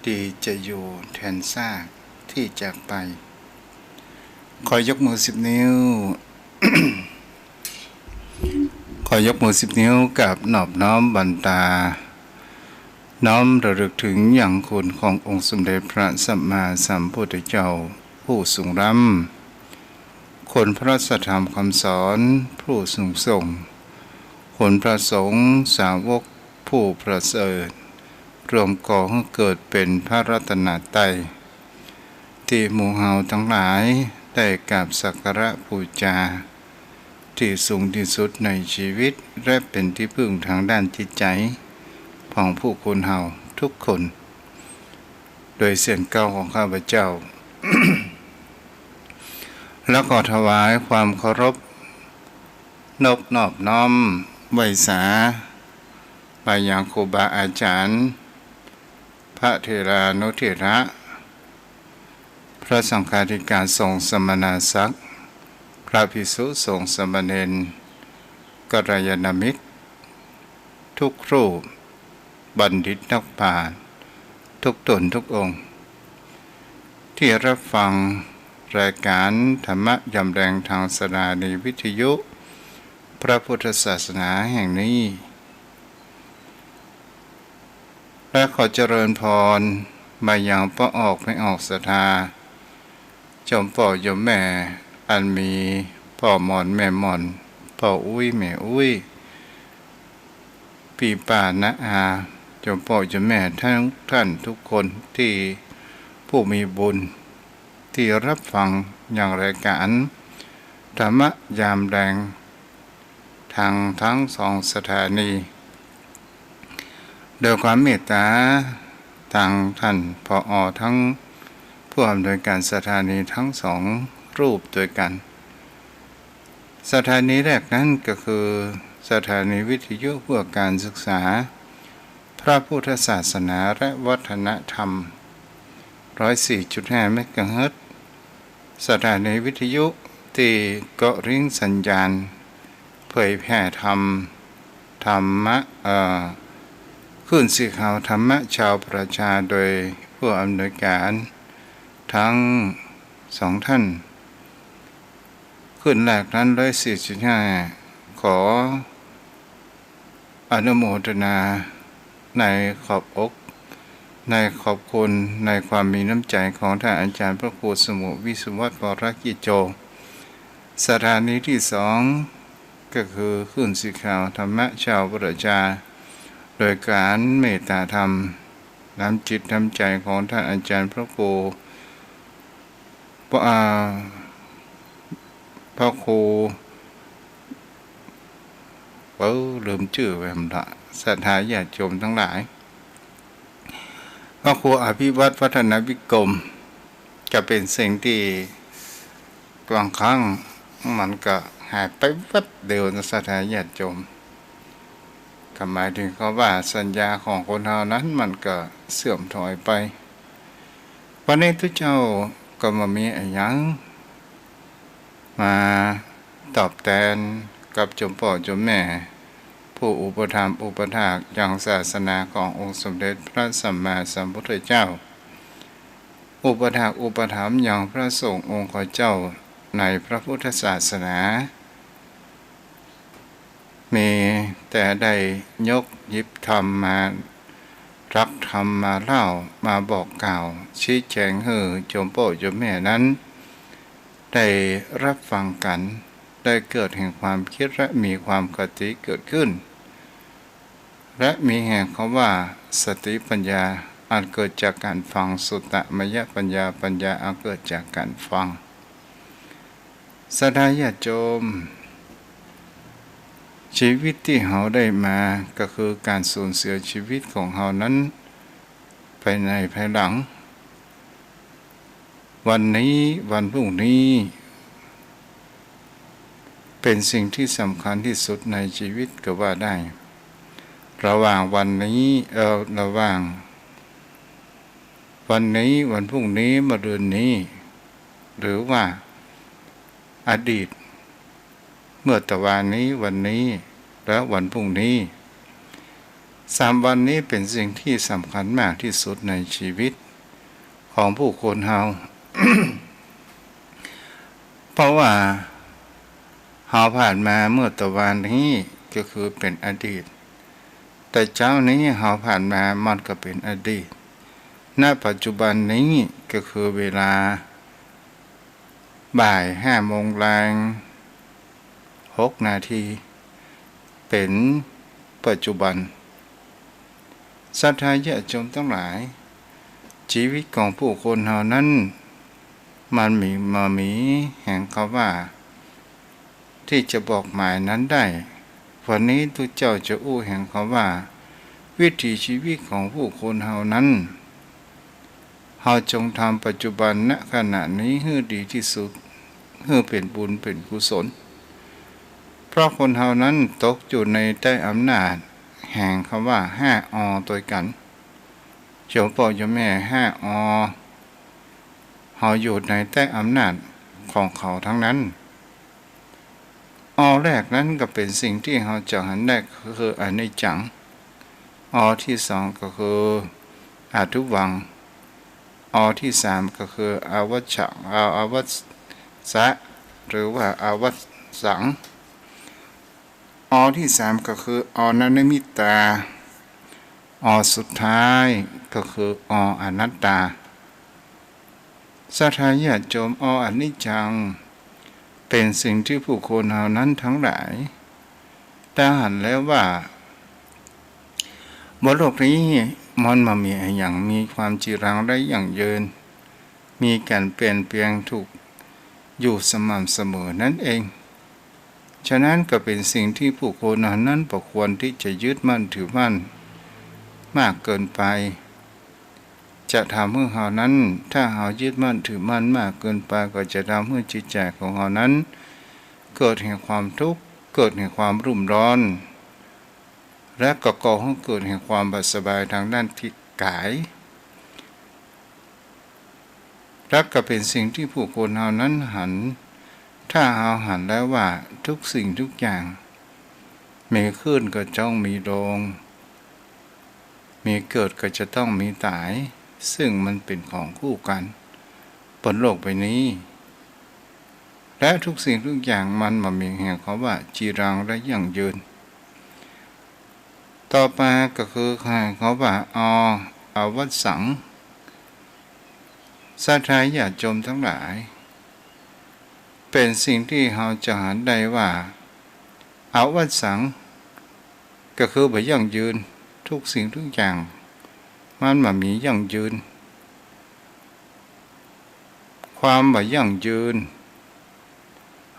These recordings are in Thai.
ดีจะอยู่แทนซากที่จากไปขอยกมือ10 นิ้ว ขอยกมือ10 นิ้วกับนอบน้อมบันตาน้อมระลึกถึงอย่างคุณขององค์สมเด็จพระสัมมาสัมพุทธเจ้าผู้สูงล้ำคนพระสัทธรรมคำสอนผู้สูงส่งคนพระสงฆ์สาวกผู้ประเสริฐรวมก่อให้เกิดเป็นพระรัตนตรัยที่หมู่เฮาทั้งหลายได้กราบสักการะบูชาที่สูงที่สุดในชีวิตและเป็นที่พึ่งทางด้านจิตใจของผู้คนเฮาทุกคนโดยเสียงเก้าของข้าพเจ้า แล้วก็ถวายความเคารพนอบน้อมไหว้สาไปยังครูบาอาจารย์พระเถรานุเถระพระสังฆาธิการทรงสมณศักดิ์พระภิกษุสงฆ์สามเณรกัลยาณมิตรทุกรูปบัณฑิตนักปราชญ์ทุกตนทุกองค์ที่รับฟังรายการธรรมะยำแรงทางสถานีวิทยุพระพุทธศาสนาแห่งนี้และขอเจริญพรมาอย่างพ่อออกไม่ออกศรัทธาจอมพ่อโยมแม่อันมีพ่อหมอนแม่หมอนพ่ออุ้ยแม่อุ้ยพี่ป้าน้าอาจอมพ่อโยมแม่ทั้งท่านทุกคนที่ผู้มีบุญที่รับฟังอย่างรายการธรรมะยามแรงทางทั้งสองสถานีโดยความเมตตาทางท่านผอ.ทั้งผู้อำนวยการสถานีทั้งสองรูปด้วยกันสถานีแรกนั้นก็คือสถานีวิทยุเพื่อการศึกษาพระพุทธศาสนาและวัฒนธรรม 104.5 เมกะเฮิรตซ์สถานีวิทยุที่เกาะริงสัญญาณเผยแผ่ธรรมะขึ้นสีขาวธรรมะชาวประชาโดยผู้อำนวยการทั้งสองท่านขึ้นแรกนั้น104.5ขออนุโมทนาในขอบอกในขอบคุณในความมีน้ำใจของท่านอาจารย์พระครูสมุวิสุวัฒน์วรกิจโจสถานีที่สองก็คือขึ้นสีขาวธรรมะชาวประชาโดยการเมตตาธรรมน้ำจิตน้ำใจของท่านอาจารย์พระครูลืมชื่อไปหมดละศรัทธาญาติโยมทั้งหลายพระครูอภิวัตรวัฒนวิกรมจะเป็นสิ่งที่บางครั้งมันก็หายไปแวบเดียวในศรัทธาญาติโยมหมายถึงเขาว่าสัญญาของคนเฮานั้นมันก็เสื่อมถอยไปวันนี้ทุกเจ้าก็มามีอะไรยังมาตอบแทนกับจอมพ่อจอมแม่ผู้อุปถัมภ์อุปถากอย่างศาสนาขององค์สมเด็จพระสัมมาสัมพุทธเจ้าอุปถากอุปถัมภ์อย่างพระสงฆ์องค์ข้าเจ้าในพระพุทธศาสนามีแต่ได้ยกหยิบธรรมมารับธรรมมาเล่ามาบอกกล่าวชี้แจงให้โยมพ่อโยมแม่นั้นได้รับฟังกันได้เกิดแห่งความคิดและมีความกติเกิดขึ้นและมีแห่งคำว่าสติปัญญาอันเกิดจากการฟังสุตตมยปัญญาอันเกิดจากการฟังศรัทธาญาติโยมชีวิตที่เราได้มาก็คือการสูญเสียชีวิตของเรานั้นภายในภายหลังวันนี้วันพรุ่งนี้เป็นสิ่งที่สำคัญที่สุดในชีวิตก็ว่าได้ระหว่างวันนี้ระหว่างวันนี้วันพรุ่งนี้มะรืนนี้หรือว่าอดีตเมื่อตะวันนี้วันนี้และวันพรุ่งนี้ 3 วันนี้เป็นสิ่งที่สำคัญมากที่สุดในชีวิตของผู้คนเฮา เพราะว่าเฮาผ่านมาเมื่อตะวันนี้ก็คือเป็นอดีตแต่เจ้านี้เฮาผ่านมามันก็เป็นอดีตณปัจจุบันนี้ก็คือเวลาบ่าย5:06 นาทีเป็นปัจจุบันศรัทธาญาติโยมทั้งหลายชีวิตของผู้คนเฮานั้นมันมีแห่งคำว่าที่จะบอกหมายนั้นได้วันนี้ทุกเจ้าจะอู้แห่งคำว่าวิถีชีวิตของผู้คนเฮานั้นเฮาจงทำปัจจุบันณขณะนี้ให้ดีที่สุดให้เป็นบุญเป็นกุศลเพราะคนเฮานั้นตกอยู่ในใต้อำนาจแห่งคำว่า5 อตัวกันโยมพ่อโยมแม่5 อเฮาอยู่ในใต้อำนาจของเขาทั้งนั้นแรกนั้นก็เป็นสิ่งที่เราจะหันได้คืออนิจจังที่2ก็คืออาทุวังที่3ก็คืออาวัชชะอาวัสสะหรือว่าอาวัสสังที่3ก็คือนันมิตาสุดท้ายก็คืออนัตตาศรัทธาญาติโยมอนิจจังเป็นสิ่งที่ผู้คนเหล่านั้นทั้งหลายได้หันแล้วว่าบนโลกนี้มันมามีอย่างมีความจีรังได้อย่างยืนมีการเปลี่ยนแปลงถูกอยู่สม่ำเสมอนั่นเองฉะนั้นก็เป็นสิ่งที่ผู้คนเหล่านั้นบ่ควรที่จะยึดมั่นถือมั่นมากเกินไปจะทำให้เรานั้นถ้าเรายึดมั่นถือมั่นมากเกินไปก็จะทำให้จิตใจของเรานั้นเกิดแห่งความทุกข์เกิดแห่งความรุ่มร้อนและก็ก่อให้เกิดแห่งความบาดสบายทางด้านที่กายและก็เป็นสิ่งที่ผู้คนเรานั้นหันถ้าเราหันแล้วว่าทุกสิ่งทุกอย่างมีขึ้นก็จ้องมีลงมีเกิดก็จะต้องมีตายซึ่งมันเป็นของคู่กันบนโลกใบนี้และทุกสิ่งทุกอย่างมันมีแห่งคำว่าจีรังและยั่งยืนต่อไปก็คือเขาว่าอวัสสังศรัทธาญาติโยมทั้งหลายเป็นสิ่งที่เราจะหันได้ว่าอวัสสังก็คือบ่ยั่งยืนทุกสิ่งทุกอย่างมันมียั่งยืนความบ่ยั่งยืน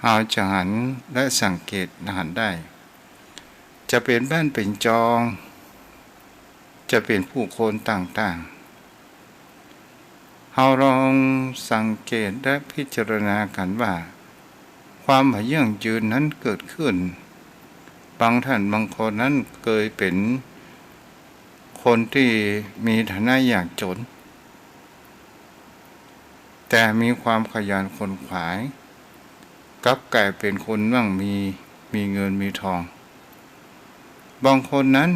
เราจะหันและสังเกตหันได้จะเป็นบ้านเป็นจองจะเป็นผู้คนต่างๆเราลองสังเกตและพิจารณากันว่าความบ่ยั่งยืนนั้นเกิดขึ้นบางท่านบางคนนั้นเคยเป็นคนที่มีฐานะยากจนแต่มีความขยันขวนขวายกลับกลายเป็นคนมั่งมีเงินมีทองบางคนนั้น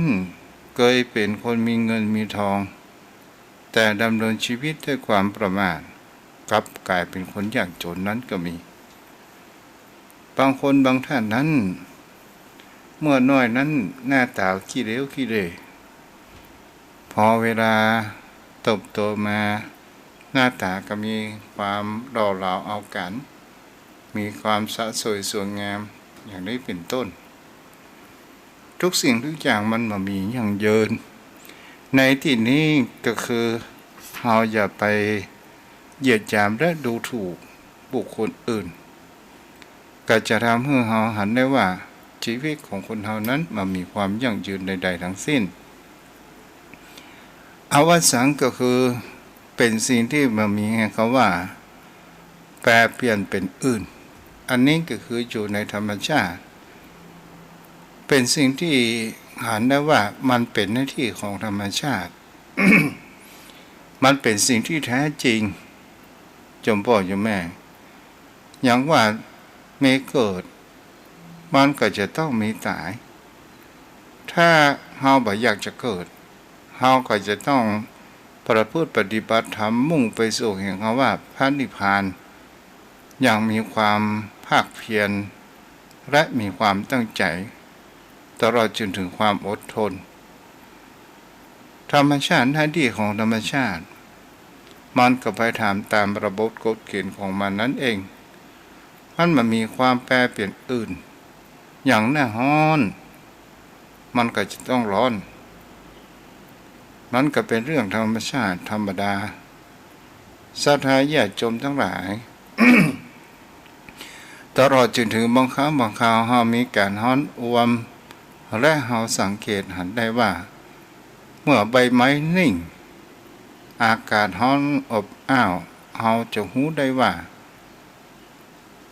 เคยเป็นคนมีเงินมีทองแต่ดำเนินชีวิตด้วยความประมาทกลับกลายเป็นคนยากจนนั้นก็มีบางคนบางท่านนั้นเมื่อน้อยนั้นหน้าตาขี้เหลวขี้เละพอเวลาเติบโตมาหน้าตาก็มีความหล่อเหลาเอากันมีความสะสวยสวยงามอย่างนี้เป็นต้นทุกสิ่งทุกอย่างมันมีอย่างเยินในที่นี้ก็คือเราอย่าไปเหยียดหยามและดูถูกบุคคลอื่นก็จะทำให้เราหันได้ว่าชีวิตของคนเรานั้นมีความยั่งยืนใดๆทั้งสิ้นอวสังก็คือเป็นสิ่งที่มีคำว่าแปรเปลี่ยนเป็นอื่นอันนี้ก็คืออยู่ในธรรมชาติเป็นสิ่งที่หันได้ว่ามันเป็นหน้าที่ของธรรมชาติ มันเป็นสิ่งที่แท้จริงโยมพ่อโยมแม่อย่างว่ามีเกิดมันก็จะต้องมีตายถ้า เฮาบ่อยากจะเกิดเฮาก็จะต้องประพฤติปฏิบัติธรรมมุ่งไปสู่แห่งคำว่าพระนิพพานอย่างมีความภาคเพียรและมีความตั้งใจตลอดจนถึงความอดทนธรรมชาติหน้าที่ของธรรมชาติมันก็ไปตามระบบกฎเกณฑ์ของมันนั่นเองมันมีความแปรเปลี่ยนอื่นอย่างหน้าร้อนมันก็จะต้องร้อนมันก็เป็นเรื่องธรรมชาติธรรมดาศรัทธาญาติโยมทั้งหลาย ตลอดจนถึงบางครั้งบางคราวเฮามีการร้อนอวมและเฮาสังเกตเห็นได้ว่าเมื่อใบไม้นิ่งอากาศร้อนอบอ้าวเฮาจะรู้ได้ว่า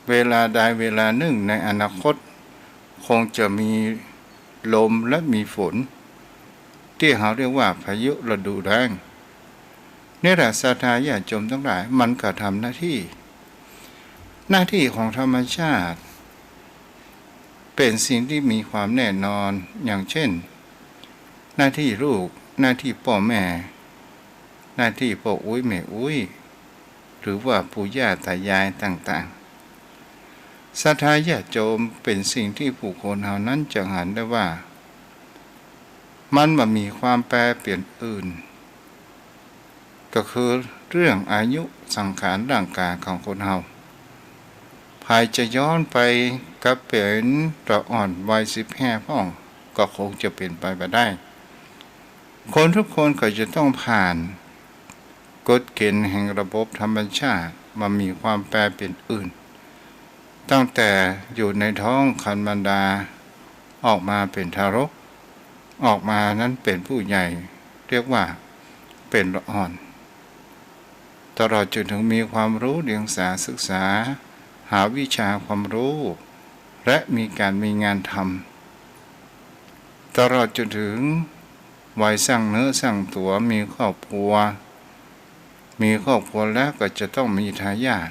เวลาใดเวลาหนึ่งในอนาคตคงจะมีลมและมีฝนที่เขาเรียกว่าพายุฤดูแล้งนี่แหละศรัทธาญาติโยมทั้งหลายมันก็ทำหน้าที่ของธรรมชาติเป็นสิ่งที่มีความแน่นอนอย่างเช่นหน้าที่ลูกหน้าที่พ่อแม่หน้าที่พ่ออุ้ยแม่อุ้ยหรือว่าปู่ย่าตายายต่างๆศรัทธาญาติโยมเป็นสิ่งที่ผู้คนเหล่านั้นจะเห็นได้ว่ามันมีความแปรเปลี่ยนอื่นก็คือเรื่องอายุสังขารร่างกายของคนเฮาภายจะย้อนไปกับเป็นตัวอ่อนวัย15พ่องก็คงจะเป็นไปได้คนทุกคนก็จะต้องผ่านกฎเกณฑ์แห่งระบบธรรมชาติมันมีความแปรเปลี่ยนอื่นตั้งแต่อยู่ในท้องครรภ์มารดาออกมาเป็นทารกออกมานั้นเป็นผู้ใหญ่เรียกว่าเป็นละอ่อนตลอดจนถึงมีความรู้เรียนศึกษาหาวิชาความรู้และมีงานทำตลอดจนถึงวัยสร้างเนื้อสร้างตัวมีครอบครัวแล้วก็จะต้องมีทายาท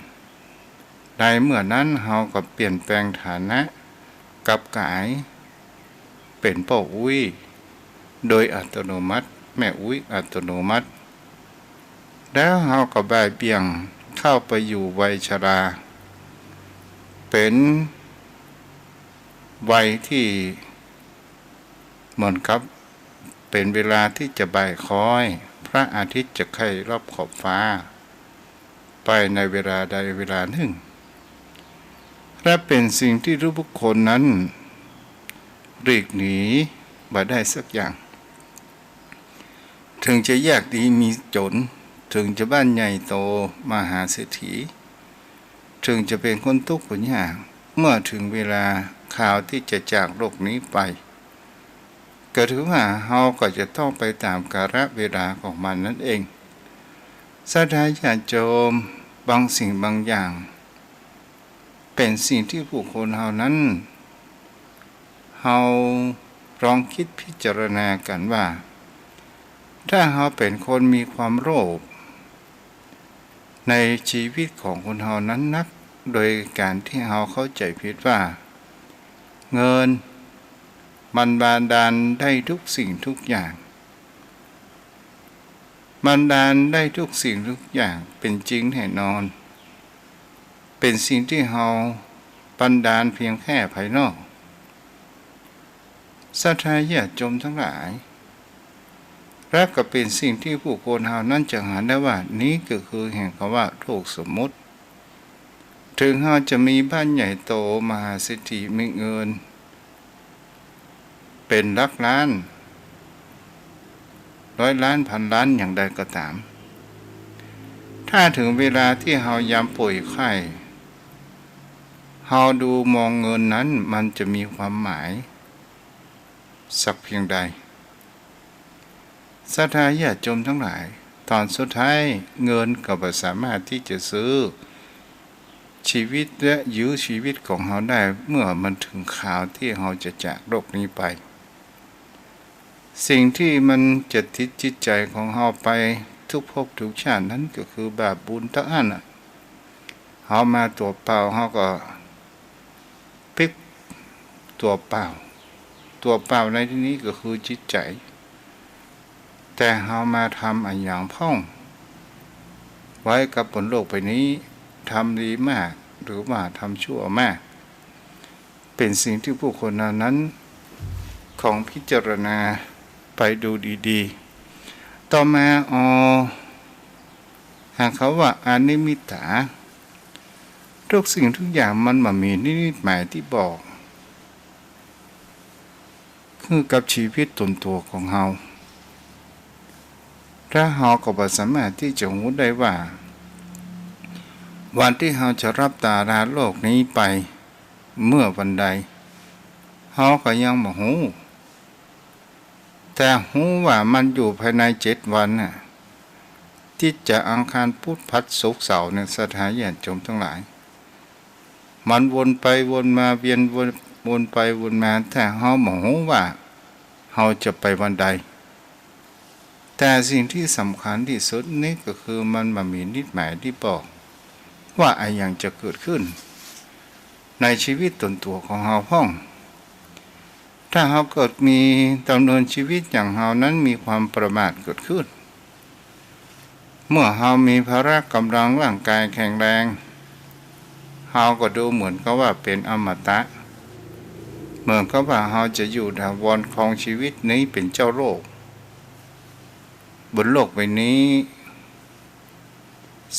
ในเมื่อนั้นเราก็เปลี่ยนแปลงฐานะกับกายเป็นพ่ออุ้ยโดยอัตโนมัติแม่อุ้ยอัตโนมัติแล้วเราก็บ่ายเบี่ยงเข้าไปอยู่วัยชราเป็นวัยที่เหมือนกับเป็นเวลาที่จะบ่ายคล้อยพระอาทิตย์จะไขรอบขอบฟ้าไปในเวลาใดเวลาหนึ่งและเป็นสิ่งที่ทุกคนนั้นหลีกหนีบ่ได้สักอย่างถึงจะยากดีมีจนถึงจะบ้านใหญ่โตมหาเศรษฐีถึงจะเป็นคนทุกข์คนยากเมื่อถึงเวลาข่าวที่จะจากโลกนี้ไปก็ถือว่าเราก็จะต้องไปตามกาลเวลาของมันนั่นเองศรัทธาญาติโยมบางสิ่งบางอย่างเป็นสิ่งที่ผู้คนเหล่านั้นเราลองคิดพิจารณากันว่าถ้าเราเป็นคนมีความโลภในชีวิตของคนเรานั้นนักโดยการที่เราเข้าใจผิดว่าเงินมันบาดาลได้ทุกสิ่งทุกอย่างบันดาลได้ทุกสิ่งทุกอย่างเป็นจริงแน่นอนเป็นสิ่งที่เราบันดาลเพียงแค่ภายนอกศรัทธาญาติโยมทั้งหลายและก็เป็นสิ่งที่ผู้คนเรานั้นจะเห็นได้ว่านี้ก็คือแห่งคำว่าโลกสมมุติถึงเราจะมีบ้านใหญ่โตมหาเศรษฐีมีเงินเป็นหลักล้านร้อยล้านพันล้านอย่างใดก็ตามถ้าถึงเวลาที่เรายามป่วยไข้เราดูมองเงินนั้นมันจะมีความหมายสักเพียงใดศรัทธาญาติโยมทั้งหลายตอนสุดท้ายเงินก็ไม่สามารถที่จะซื้อชีวิตและยื้อชีวิตของเราได้เมื่อมันถึงข่าวที่เราจะจากโลกนี้ไปสิ่งที่มันจะติดจิตใจของเราไปทุกภพทุกชาตินั้นก็คือบาปบุญทั้งนั้นเรามาตัวเปล่าเราก็พลิกตัวเปล่า ตัวเปล่าในที่นี้ก็คือจิตใจแต่เฮามาทำอันอย่างพ่องไว้กับบนโลกใบนี้ทำดีมากหรือว่าทำชั่วมากเป็นสิ่งที่ผู้คนนั้นของพิจารณาไปดูดีๆต่อมาหากเขาว่าอานิมิตาทุกสิ่งทุกอย่างมันมีนิมิตหมายที่บอกคือกับชีวิตตนตัวของเฮาถ้าเฮาก็บ่สามารถที่จะรู้ได้ว่าวันที่เฮาจะรับตาราโลกนี้ไปเมื่อวันใดเฮาก็ยังบ่รู้แต่รู้ว่ามันอยู่ภายใน7 วันน่ะที่จะอังคารพุธพฤหัสศุกร์เสาร์เนี่ยสถานญาติโยมทั้งหลายมันวนไปวนมาเวียนวนไปวนมาแต่เฮาบ่รู้ว่าเฮาจะไปวันใดแต่สิ่งที่สำคัญที่สุดนี่ก็คือมันมีนิดหมายที่บอกว่าอะไรอย่างจะเกิดขึ้นในชีวิตตนตัวของเฮาพ้องถ้าเฮาเกิดมีดำเนินชีวิตอย่างเฮานั้นมีความประมาทเกิดขึ้นเมื่อเฮามีพละกำลังร่างกายแข็งแรงเฮาก็ดูเหมือนกับว่าเป็นอมตะเหมือนกับว่าเฮาจะอยู่ถาวรของชีวิตนี้เป็นเจ้าโลกบนโลกใบนี้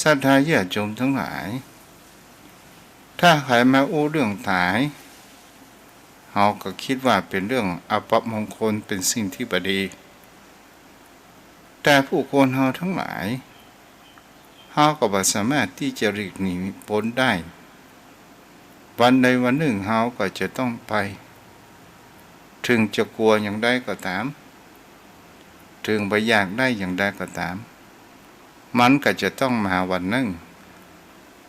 ศรัทธาญาติโยมทั้งหลายถ้าใครมาอู้เรื่องตายเฮาก็คิดว่าเป็นเรื่องอัปมงคลเป็นสิ่งที่บดีแต่ผู้คนเฮาทั้งหลายเฮาก็บ่สามารถที่จะหลีกหนีพ้นได้วันใดวันหนึ่งเฮาก็จะต้องไปถึงจะกลัวอย่างใดก็ตามถึงบ่อยากได้อย่างใดก็ตามมันก็จะต้องมาวันหนึ่ง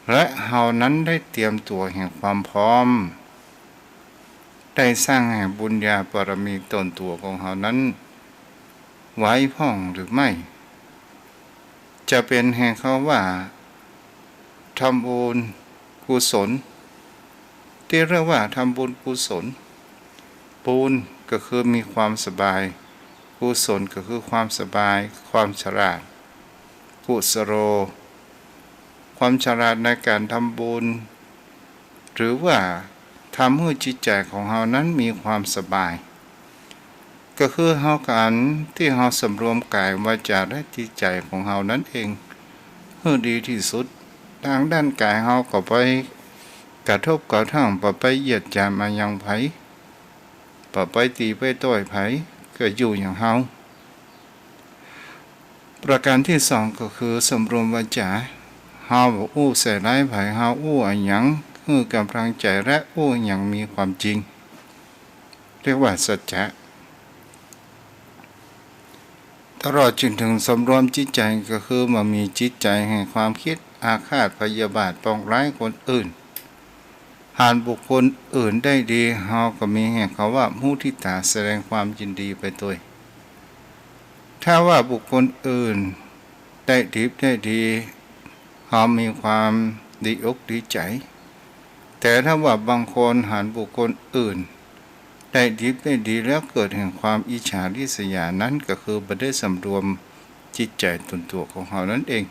และเฮานั้นได้เตรียมตัวแห่งความพร้อมได้สร้างแห่งบุญญาบารมีตนตัวของเฮานั้นไว้พ้องหรือไม่จะเป็นแห่งเขาว่าทำบุญกุศลที่เรียกว่าทำบุญกุศลบุญก็คือมีความสบายกุศลก็คือความสบายความฉลาดกุศโลความฉลาดในการทำบุญหรือว่าทำให้จิตใจของเฮานั้นมีความสบายก็คือเฮาการที่เฮาสำรวมกายวาจาและจิตใจของเฮานั้นเองให้ดีที่สุดทางด้านกายเฮาก็ไปกระทบกระทั่งไปเหยียดหยามมายังไผไปตีไปต่อยไผก็อยู่อย่างเฮาประการที่สองก็คือสำรวมวาจาเฮาบ่อู้ใส่ร้ายไผเฮาอู้อันหยังคือกำลังใจและอู้อย่างมีความจริงเรียกว่าสัจจะตลอดจนถึงสำรวมจิตใจก็คือมันมีจิตใจแห่งความคิดอาฆาตพยาบาทปองร้ายคนอื่นหากบุคคลอื่นได้ดีเฮาก็มีแห่งเขาว่ามุทิตาแสดงความยินดีไปด้วยถ้าว่าบุคคลอื่นได้ดีได้ดีเฮามีความดีอกดีใจแต่ถ้าว่าบางคนหากบุคคลอื่นได้ดีได้ดีแล้วเกิดแห่งความอิจฉาริษยานั้นก็คือบ่ได้สำรวมจิตใจตนตัวของเฮานั่นเอง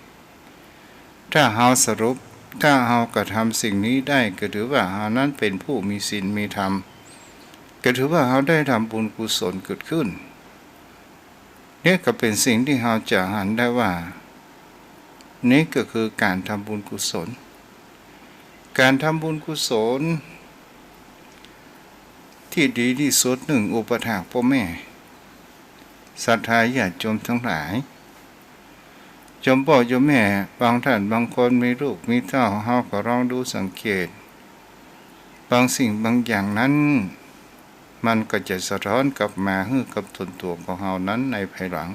ถ้าเฮาสรุปถ้าเฮากระทำสิ่งนี้ได้ก็ถือว่าเฮานั้นเป็นผู้มีศีลมีธรรมก็ถือว่าเฮาได้ทำบุญกุศลเกิดขึ้นนี่ก็เป็นสิ่งที่เฮาจะหันได้ว่านี่ก็คือการทำบุญกุศลการทำบุญกุศลที่ดีที่สุดหนึ่งอุปถากพ่อแม่ศรัทธาญาติโยมทั้งหลายจมพ่อจมแม่บางท่านบางคนมีลูกมีเต้าเฮาก็ลองดูสังเกตบางสิ่งบางอย่างนั้นมันก็จะสะท้อนกลับมาให้กับตนตัวของเฮานั้นในภายหลัง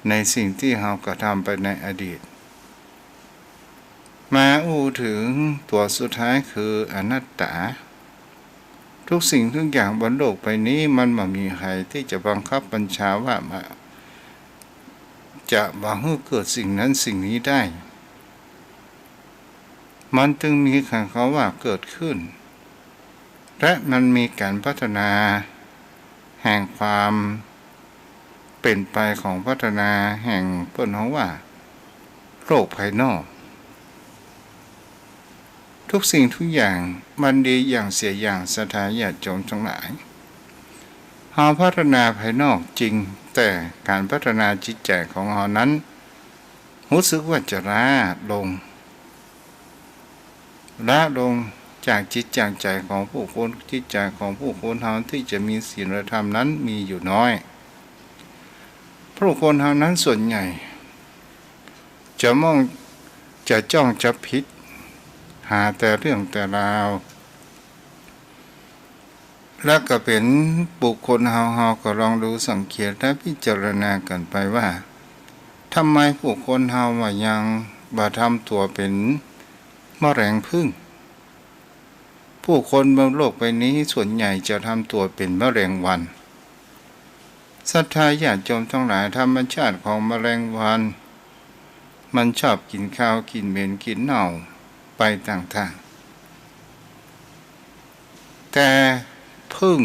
ในสิ่งที่เฮากระทำไปในอดีตมาอู้ถึงตัวสุดท้ายคืออนัตตาทุกสิ่งทุกอย่างบนโลกใบนี้มันไม่มีใครที่จะบังคับบัญชาว่าจะบังให้เกิดสิ่งนั้นสิ่งนี้ได้มันจึงมีคำว่าเกิดขึ้นและมันมีการพัฒนา แห่งความเป็นไปของพัฒนาแห่งเปิ้นของว่าโลกภายนอกทุกสิ่งทุกอย่างมันดีอย่างเสียอย่างศรัทธาญาติโยมทั้งหลายเราพัฒนาภายนอกจริงแต่การพัฒนาจิตใจของเรานั้นรู้สึกว่าจะล้าลงจากจิตจากใจของผู้คนจิตใจของผู้คนเราที่จะมีศีลธรรมนั้นมีอยู่น้อยผู้คนเรานั้นส่วนใหญ่จะจ้องจะพิษหาแต่เรื่องแต่ราวแล้วก็เป็นบุคคลเฮาก็ลองดูสังเกตและพิจารณากันไปว่าทำไมผู้คนเฮาว่ายังบ่ทำตัวเป็นมะแรงพึ่งผู้คนบนโลกใบนี้ส่วนใหญ่จะทำตัวเป็นมะแรงวันศรัทธาญาติโยมทั้งหลายธรรมชาติของมะแรงวันมันชอบกินข้าวกินเหม็นกินเน่าไปต่างๆแต่พึ่ง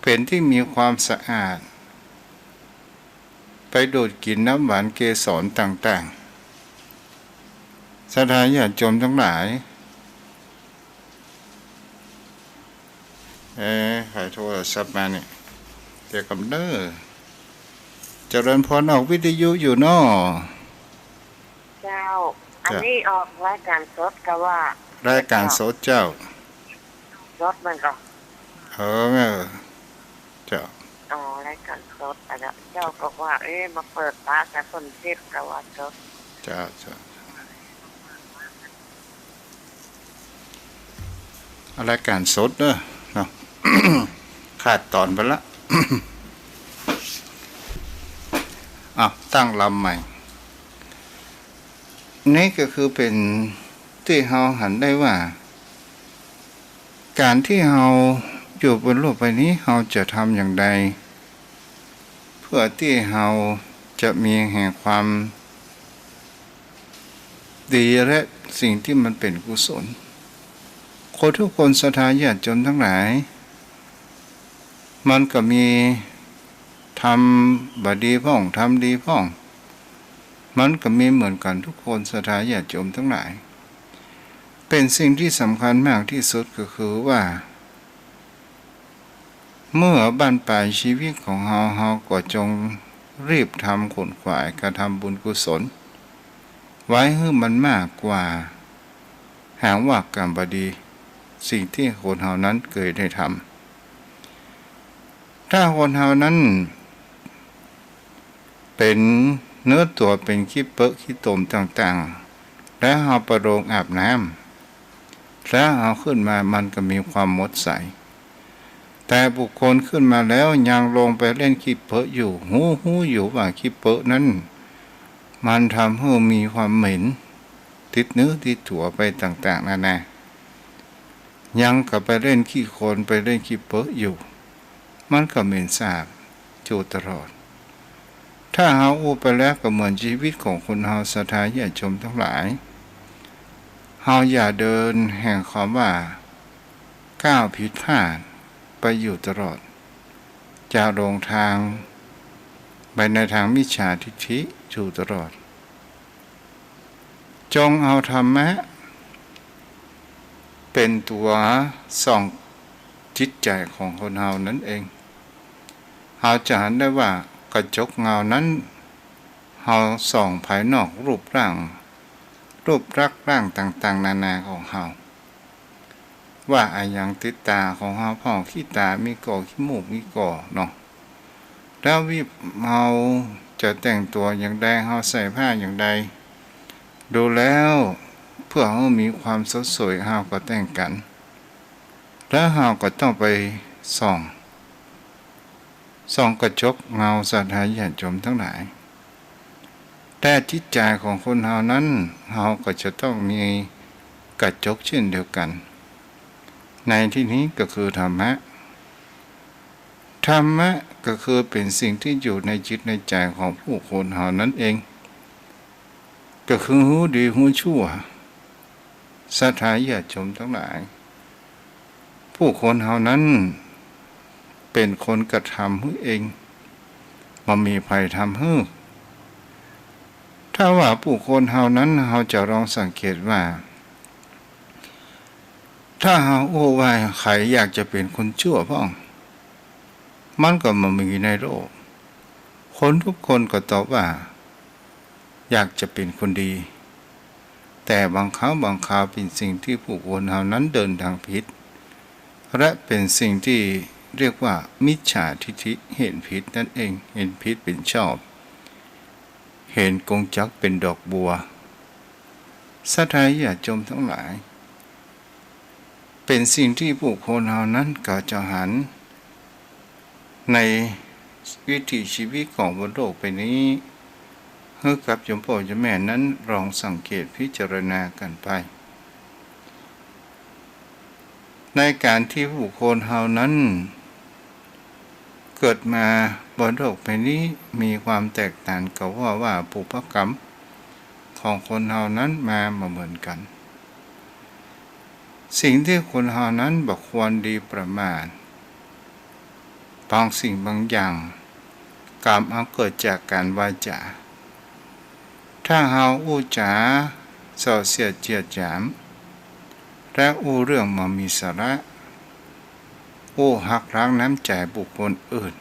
เป็นที่มีความสะอาดไปดูดกินน้ำหวานเกสรต่างๆศรัทธาญาติโยมทั้งหลายใครโทรศัพท์มาเนี่ยเกี่ยวกับเด้อเจริญพรออกวิทยุอยู่เนาะเจ้าอันนี้ออกรายการสดก็ว่ารายการสดเจ้าสดมันก็เจ้าอ๋อรายการสดอันนั้นเจ้าก็ว่ามาเปิดตาแต่คนเทศก็ว่าสดเจ้ารายการสดเด้อเนาะ ขาดตอนไปละ ตั้งลำใหม่นี่ก็คือเป็นที่เราหันได้ว่าการที่เราอยู่บนโลกใบนี้เราจะทำอย่างใดเพื่อที่เราจะมีแห่งความดีและสิ่งที่มันเป็นกุศลคนทุกคนศรัทธาญาติโยมทั้งหลายมันก็มีทำบดีพ้องทำดีพ้องมันก็มีเหมือนกันทุกคนศรัทธาญาติโยมทั้งหลายเป็นสิ่งที่สำคัญมากที่สุดก็คือว่าเมื่อบั้นปลายชีวิตของเราก็จงรีบทำขนขวายกระทำบุญกุศลไว้ให้มันมากกว่าหางว่ากรรมบดีสิ่งที่คนเฮานั้นเคยได้ทำถ้าคนเฮานั้นเป็นเนื้อตัวเป็นขี้เปอะขี้ตมต่างๆแล้วเฮาประโรงอาบน้ำแล้วเอาขึ้นมามันก็มีความหมดใสแต่บุคคลขึ้นมาแล้วยังลงไปเล่นขี้เปอะอยู่หูอยู่ว่าขี้เปอะนั้นมันทำให้มีความเหม็นติดเนื้อติดถั่วไปต่างๆนั่นแหละยังกับไปเล่นขี้โคลนไปเล่นขี้เปอะอยู่มันก็เหม็นสาบอยู่ตลอดถ้าเฮาอู้ไปแล้วก็เหมือนชีวิตของคนเฮาศรัทธาญาติโยมทั้งหลายเฮาอย่าเดินแห่งความว่าก้าวผิดพลาดไปอยู่ตลอดจะลงทางไปในทางมิจฉาทิฏฐิอยู่ตลอดจงเอาธรรมะเป็นตัวส่องจิตใจของคนเฮานั่นเองเฮาจะเห็นได้ว่ากระจกเงานั้นเฮาส่องภายนอกรูปร่างต่างๆนานาของเฮาว่าอะไรอย่างติดตาของเฮาพ่อขี้ตามีก่อขี้มูกมีก่อเนาะแล้วเฮาจะแต่งตัวอย่างใดเฮาใส่ผ้าอย่างใดดูแล้วเพื่อเฮามีความสดสวยเฮาก็แต่งกันแล้วเฮาก็ต้องไปส่องกระจกเงาศรัทธาญาติโยมทั้งหลายแต่จิตใจของคนเฮานั้นเฮาก็จะต้องมีกระจกเช่นเดียวกันในที่นี้ก็คือธรรมะก็คือเป็นสิ่งที่อยู่ในจิตในใจของผู้คนเฮานั้นเองก็คือหูดีหูชั่วศรัทธาญาติโยมทั้งหลายผู้คนเฮานั้น เป็นคนกระทำให้เองมันมีภัยทำให้ถ้าว่าผู้คนเฮานั้นเฮาจะลองสังเกตว่าถ้าเฮาโอ้ว่าใครอยากจะเป็นคนชั่วพ้องมันก็มามีในโลกคนทุกคนก็ตอบว่าอยากจะเป็นคนดีแต่บางครั้งบางคราวเป็นสิ่งที่ผู้คนเฮานั้นเดินทางผิดและเป็นสิ่งที่เรียกว่ามิจฉาทิฏฐิเห็นผิดนั่นเองเห็นผิดเป็นชอบเห็นกงจักเป็นดอกบัวสัทธาญาติโยมทั้งหลายเป็นสิ่งที่ผู้คนเฮานั้นก็จะหันในวิถีชีวิตของบนโลกไปนี้ให้กับโยมพ่อโยมแม่นั้นลองสังเกตพิจารณากันไปในการที่ผู้คนเฮานั้นเกิดมาบนโลกใบนี้มีความแตกต่างกับว่าปุพกรรมของคนเฮานั้นมาเหมือนกันสิ่งที่คนเฮานั้นบ่ควรดีประมาทบางสิ่งบางอย่างกรรมเกิดจากการวาจาถ้าเฮาอู้จาส่อเสียดเจียดหยามและอู้เรื่องมามีสาระอู้หักล้างน้ำใจบุคคลอื่น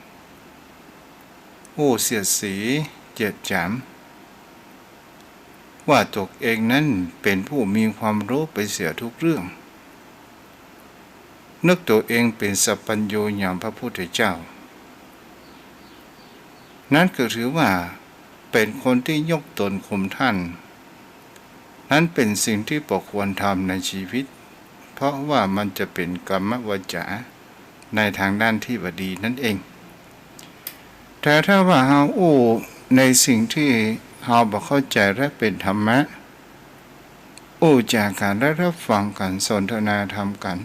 อู้เสียดสีเจียดหยามว่าตัวเองนั้นเป็นผู้มีความรู้ไปเสียทุกเรื่องนึกตัวเองเป็นสัพพัญญูอย่างพระพุทธเจ้านั่นก็ถือว่าเป็นคนที่ยกตนข่มท่านนั้นเป็นสิ่งที่บ่ควรทำในชีวิตเพราะว่ามันจะเป็นกรรมวาจาในทางด้านที่บดีนั่นเองแต่ถ้าว่าเฮาอู้ในสิ่งที่เฮาบ่เข้าใจและเป็นธรรมะอู้จากการได้รับฟังกันสนทนาธรรมกัน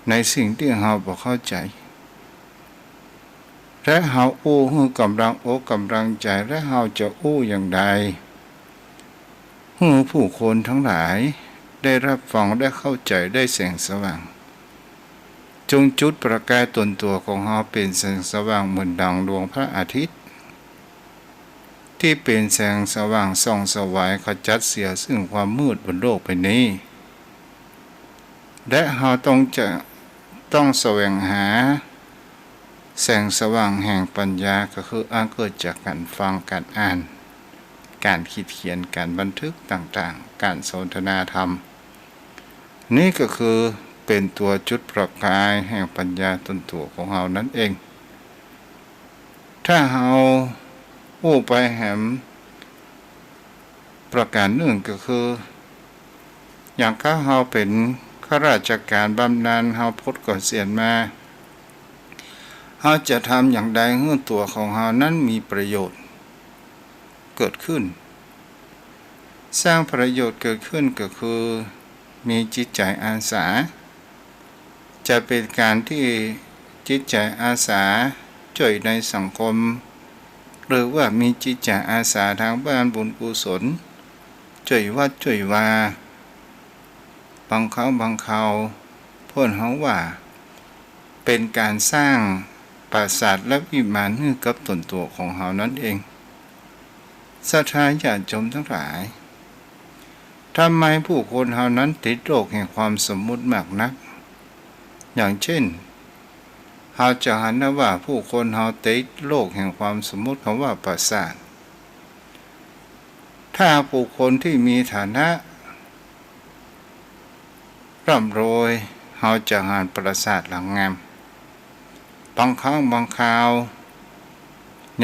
ในสิ่งที่เฮาบ่เข้าใจและเฮาอู้ให้กำลังอกกำลังใจและเฮาจะอู้อย่างใดให้ผู้คนทั้งหลายได้รับฟังได้เข้าใจได้แสงสว่างจงจุดประกายตนตัวของเฮาเป็นแสงสว่างเหมือนดังดวงพระอาทิตย์ที่เป็นแสงสว่างส่องสวายขจัดเสียซึ่งความมืดบนโลกใบนี้และเฮาต้องแสวงหาแสงสว่างแห่งปัญญาก็คือเกิดจากการฟังการอ่านการคิดเขียนการบันทึกต่างๆการสนทนาธรรมนี่ก็คือเป็นตัวจุดประกายแห่งปัญญาตนตัวของเรานั่นเองถ้าเราอู้ไปแหมประการหนึ่งก็คืออย่างถ้าเราเป็นข้าราชการบำนาญเราพ้นเกษียณมาเราจะทำอย่างใดให้ตัวของเรานั้นมีประโยชน์เกิดขึ้นสร้างประโยชน์เกิดขึ้นก็คือมีจิตใจอาสาจะเป็นการที่จิตใจอาสาช่วยในสังคมหรือว่ามีจิตใจอาสาทางบ้านบุญกุศลช่วยวัดช่วยวาบางครั้งบางคราวเพิ่นเฮาว่าเป็นการสร้างปราสาทและวิมานให้กับตนตัวของเฮานั่นเองศรัทธาญาติโยมทั้งหลายทำไมผู้คนเฮานั้นติดโรคแห่งความสมมุติมากนักอย่างเช่นเฮาจะหันว่าผู้คนเฮาติดโรคแห่งความสมมุติคำว่าปราสาทถ้าผู้คนที่มีฐานะร่ำรวยเฮาจะหาปราสาทหลังงามบางครั้งบางคราว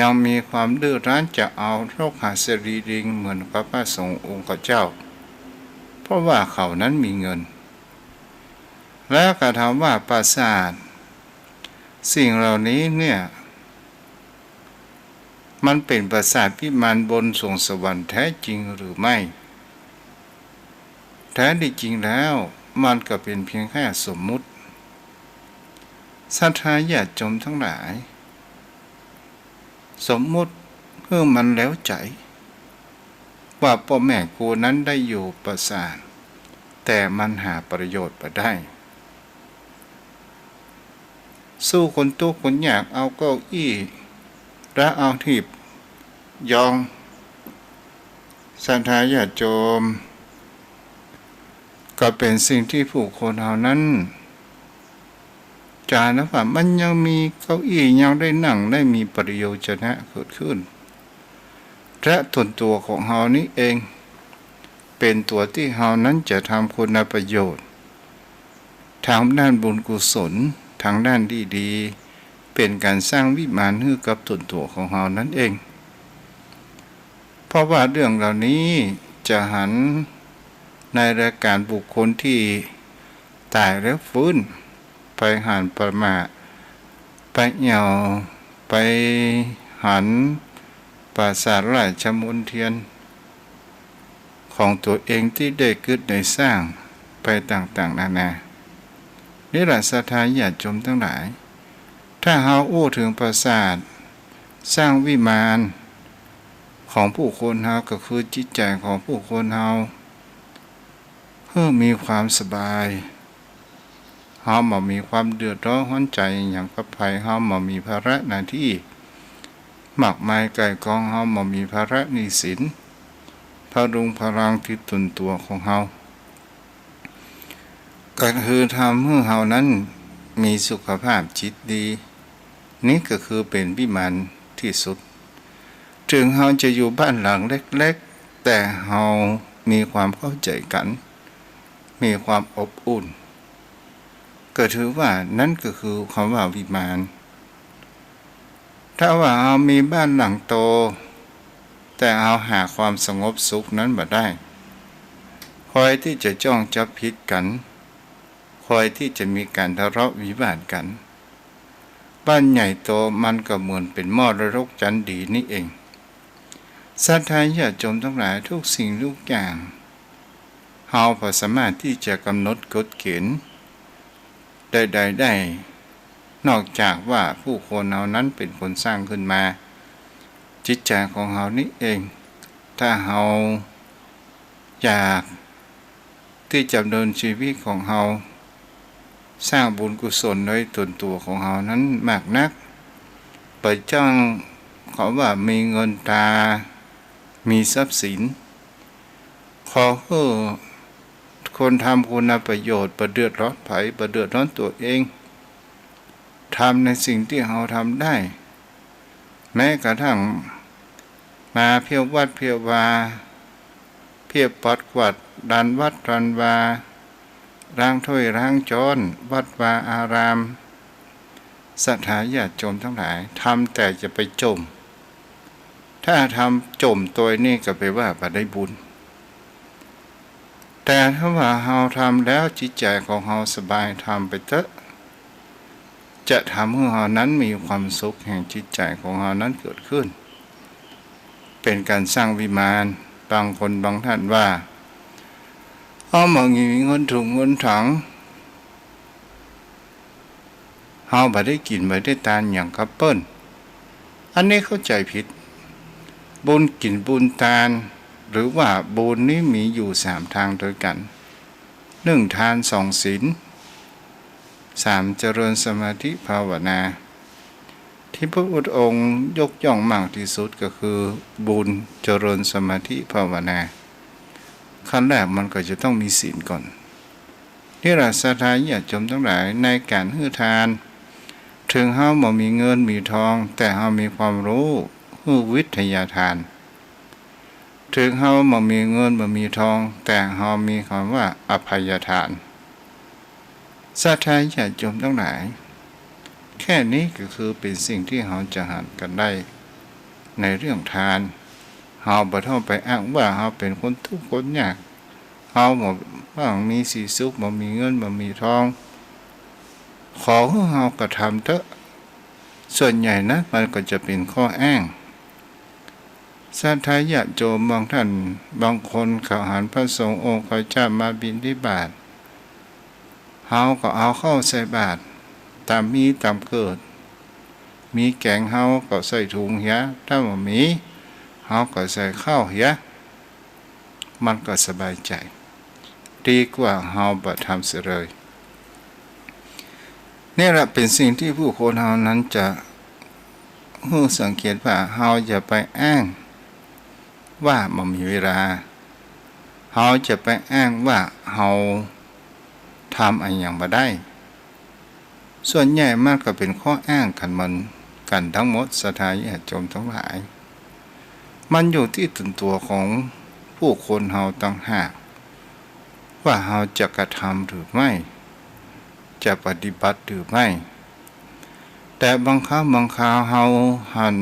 ยังมีความดื้อรั้นจะเอาโรคหาสรีริงเหมือนพระพสงฆ์องค์เจ้าเพราะว่าเขานั้นมีเงินแล้วก็ถามว่าปราสาทสิ่งเหล่านี้เนี่ยมันเป็นปราสาทวิมานบนสวงสวรรค์แท้จริงหรือไม่แท้ที่จริงแล้วมันก็เป็นเพียงแค่สมมุติศรัทธาญาติโยมทั้งหลายสมมุติเพื่อมันแล้วใจว่าพ่อแม่ครูนั้นได้อยู่ปราสาทแต่มันหาประโยชน์ไปได้ สู้คนทุกข์คนยากเอาเก้าอี้และเอาที่ยองศรัทธาญาติโยมก็เป็นสิ่งที่ผู้คนเหล่านั้นจานะว่ามันยังมีเก้าอี้ยังได้นั่งได้มีประโยชนะเกิดขึ้นและตนตัวของเฮานี้เองเป็นตัวที่เฮานั้นจะทำคุณประโยชน์ทางด้านบุญกุศลทางด้านดีๆเป็นการสร้างวิมานให้กับตนตัวของเฮานั้นเองเพราะว่าเรื่องเหล่านี้จะหันในรายการบุคคลที่ตายแล้วฟื้นไปหันประมาไปเหนี่ยวไปหันปราสาทราชมณฑลของตัวเองที่ได้เกิดได้สร้างไปต่างๆนานานี่แหละศรัทธาญาติโยมทั้งหลายถ้าเฮาอู้ถึงปราสาทสร้างวิมานของผู้คนเฮาก็คือจิตใจของผู้คนเฮาเพื่อมีความสบายเฮาบ่มีความเดือดร้อนร้อนใจอย่างกับภัยเฮาบ่มีภาระหน้าที่มากมายไก่กองเฮาบ่มีภาระหนี้สินพรุงพลังที่ตนตัวของเฮาก็คือทำให้เฮานั้นมีสุขภาพจิตดีนี่ก็คือเป็นวิมานที่สุดถึงเฮาจะอยู่บ้านหลังเล็กๆแต่เฮามีความเข้าใจกันมีความอบอุ่นก็ถือว่านั่นก็คือคำว่าวิมานถ้าว่าเฮามีบ้านหลังโตแต่เฮาหาความสงบสุขนั้นบ่ได้คอยที่จะจ้องจับผิดกันคอยที่จะมีการทะเลาะวิวาทกันบ้านใหญ่โตมันก็เหมือนเป็นมรดกชั้นดีนี่เองศรัทธาญาติโยมทั้งหลายทุกสิ่งทุกอย่างเฮาพอสามารถที่จะกำหนดกฎเกณฑ์ใดๆได้นอกจากว่าผู้คนเฮานั้นเป็นคนสร้างขึ้นมาจิตใจของเฮานี่เองถ้าเฮาอยากที่จะดำเนินชีวิตของเฮาสร้างบุญกุศลในตนตัวของเฮานั้นมากนักไปจ้างเขาว่ามีเงินตามีทรัพย์สินขอให้คนทำคุณประโยชน์ประเดือดร้อนไผประเดือดร้อนตัวเองทำในสิ่งที่เฮาทำได้แม้กระทั่งมาเพียววัดเพียววาเพียบปัดกวาดดันวัดดันวาล้างถ้วยล้างจานวัดวาอารามศรัทธาญาติโยมทั้งหลายทำแต่จะไปจมถ้าทำจมตัวนี่ก็ไปว่าบ่ได้บุญแต่ถ้าว่าเฮาทำแล้วจิตใจของเฮาสบายทำไปเถอะจะทำให้เฮานั้นมีความสุขแห่งจิตใจของเฮานั้นเกิดขึ้นเป็นการสร้างวิมานบางคนบางท่านว่าเฮาบ่มีเงินถุงเงินถังเฮาบ่ได้กินบ่ได้ทานอย่างกับเปิ้นอันนี้เข้าใจผิดบุญกินบุญทานหรือว่าบุญนี้มีอยู่3ทางด้วยกัน1ทาน2ศีล3เจริญสมาธิภาวนาที่พระพุทธองค์ยกย่องมากที่สุดก็คือบุญเจริญสมาธิภาวนาขั้นแรกมันก็จะต้องมีศีลก่อนนี่แหละศรัทธาญาติโยมทั้งหลายในการให้ทานถึงเฮาบ่มีเงินมีทองแต่เฮามีความรู้คือวิทยาทานถึงเฮาบ่มีเงินบ่มีทองแต่เฮามีคำว่าอภัยทานศรัทธาญาติโยมทั้งหลายแค่นี้ก็คือเป็นสิ่งที่เฮาจะหันกันได้ในเรื่องทานเฮาบ่ต้องไปอ้างว่าเฮาเป็นคนทุกข์คนยากเฮาบ่ว่ามีสีสุขบ่มีเงินบ่มีทองขอให้เฮากระทำเถอะส่วนใหญ่นะมันก็จะเป็นข้ออ้างศรัทธาญาติโยมบางท่านบางคนเขาหันพระสงฆ์องค์พระเจ้ามาบิณฑบาตเฮาก็เอาเข้าใส่บาตรตามมีตามเกิดมีแกงเฮาก็ใส่ถุงเหียถ้าบ่มีเฮาก็ใส่ข้าวเหียมันก็สบายใจ ดีกว่าเฮาบ่ทำเสียเลย นี่แหละเป็นสิ่งที่ผู้คนเฮานั้นจะรู้สังเกตว่าเฮาอย่าไปอ้างว่ามันมีเวลาเฮาจะไปอ้างว่าเฮาทำอะไรอย่างบ่ได้ ส่วนใหญ่มากก็เป็นข้ออ้างกันทั้งหมดสถานญาติโยมทั้งหลาย มันอยู่ที่ตัวของผู้คนเฮาต่างหากว่าเฮาจะกระทำหรือไม่จะปฏิบัติหรือไม่แต่บางครั้งบางคราวเฮาหัน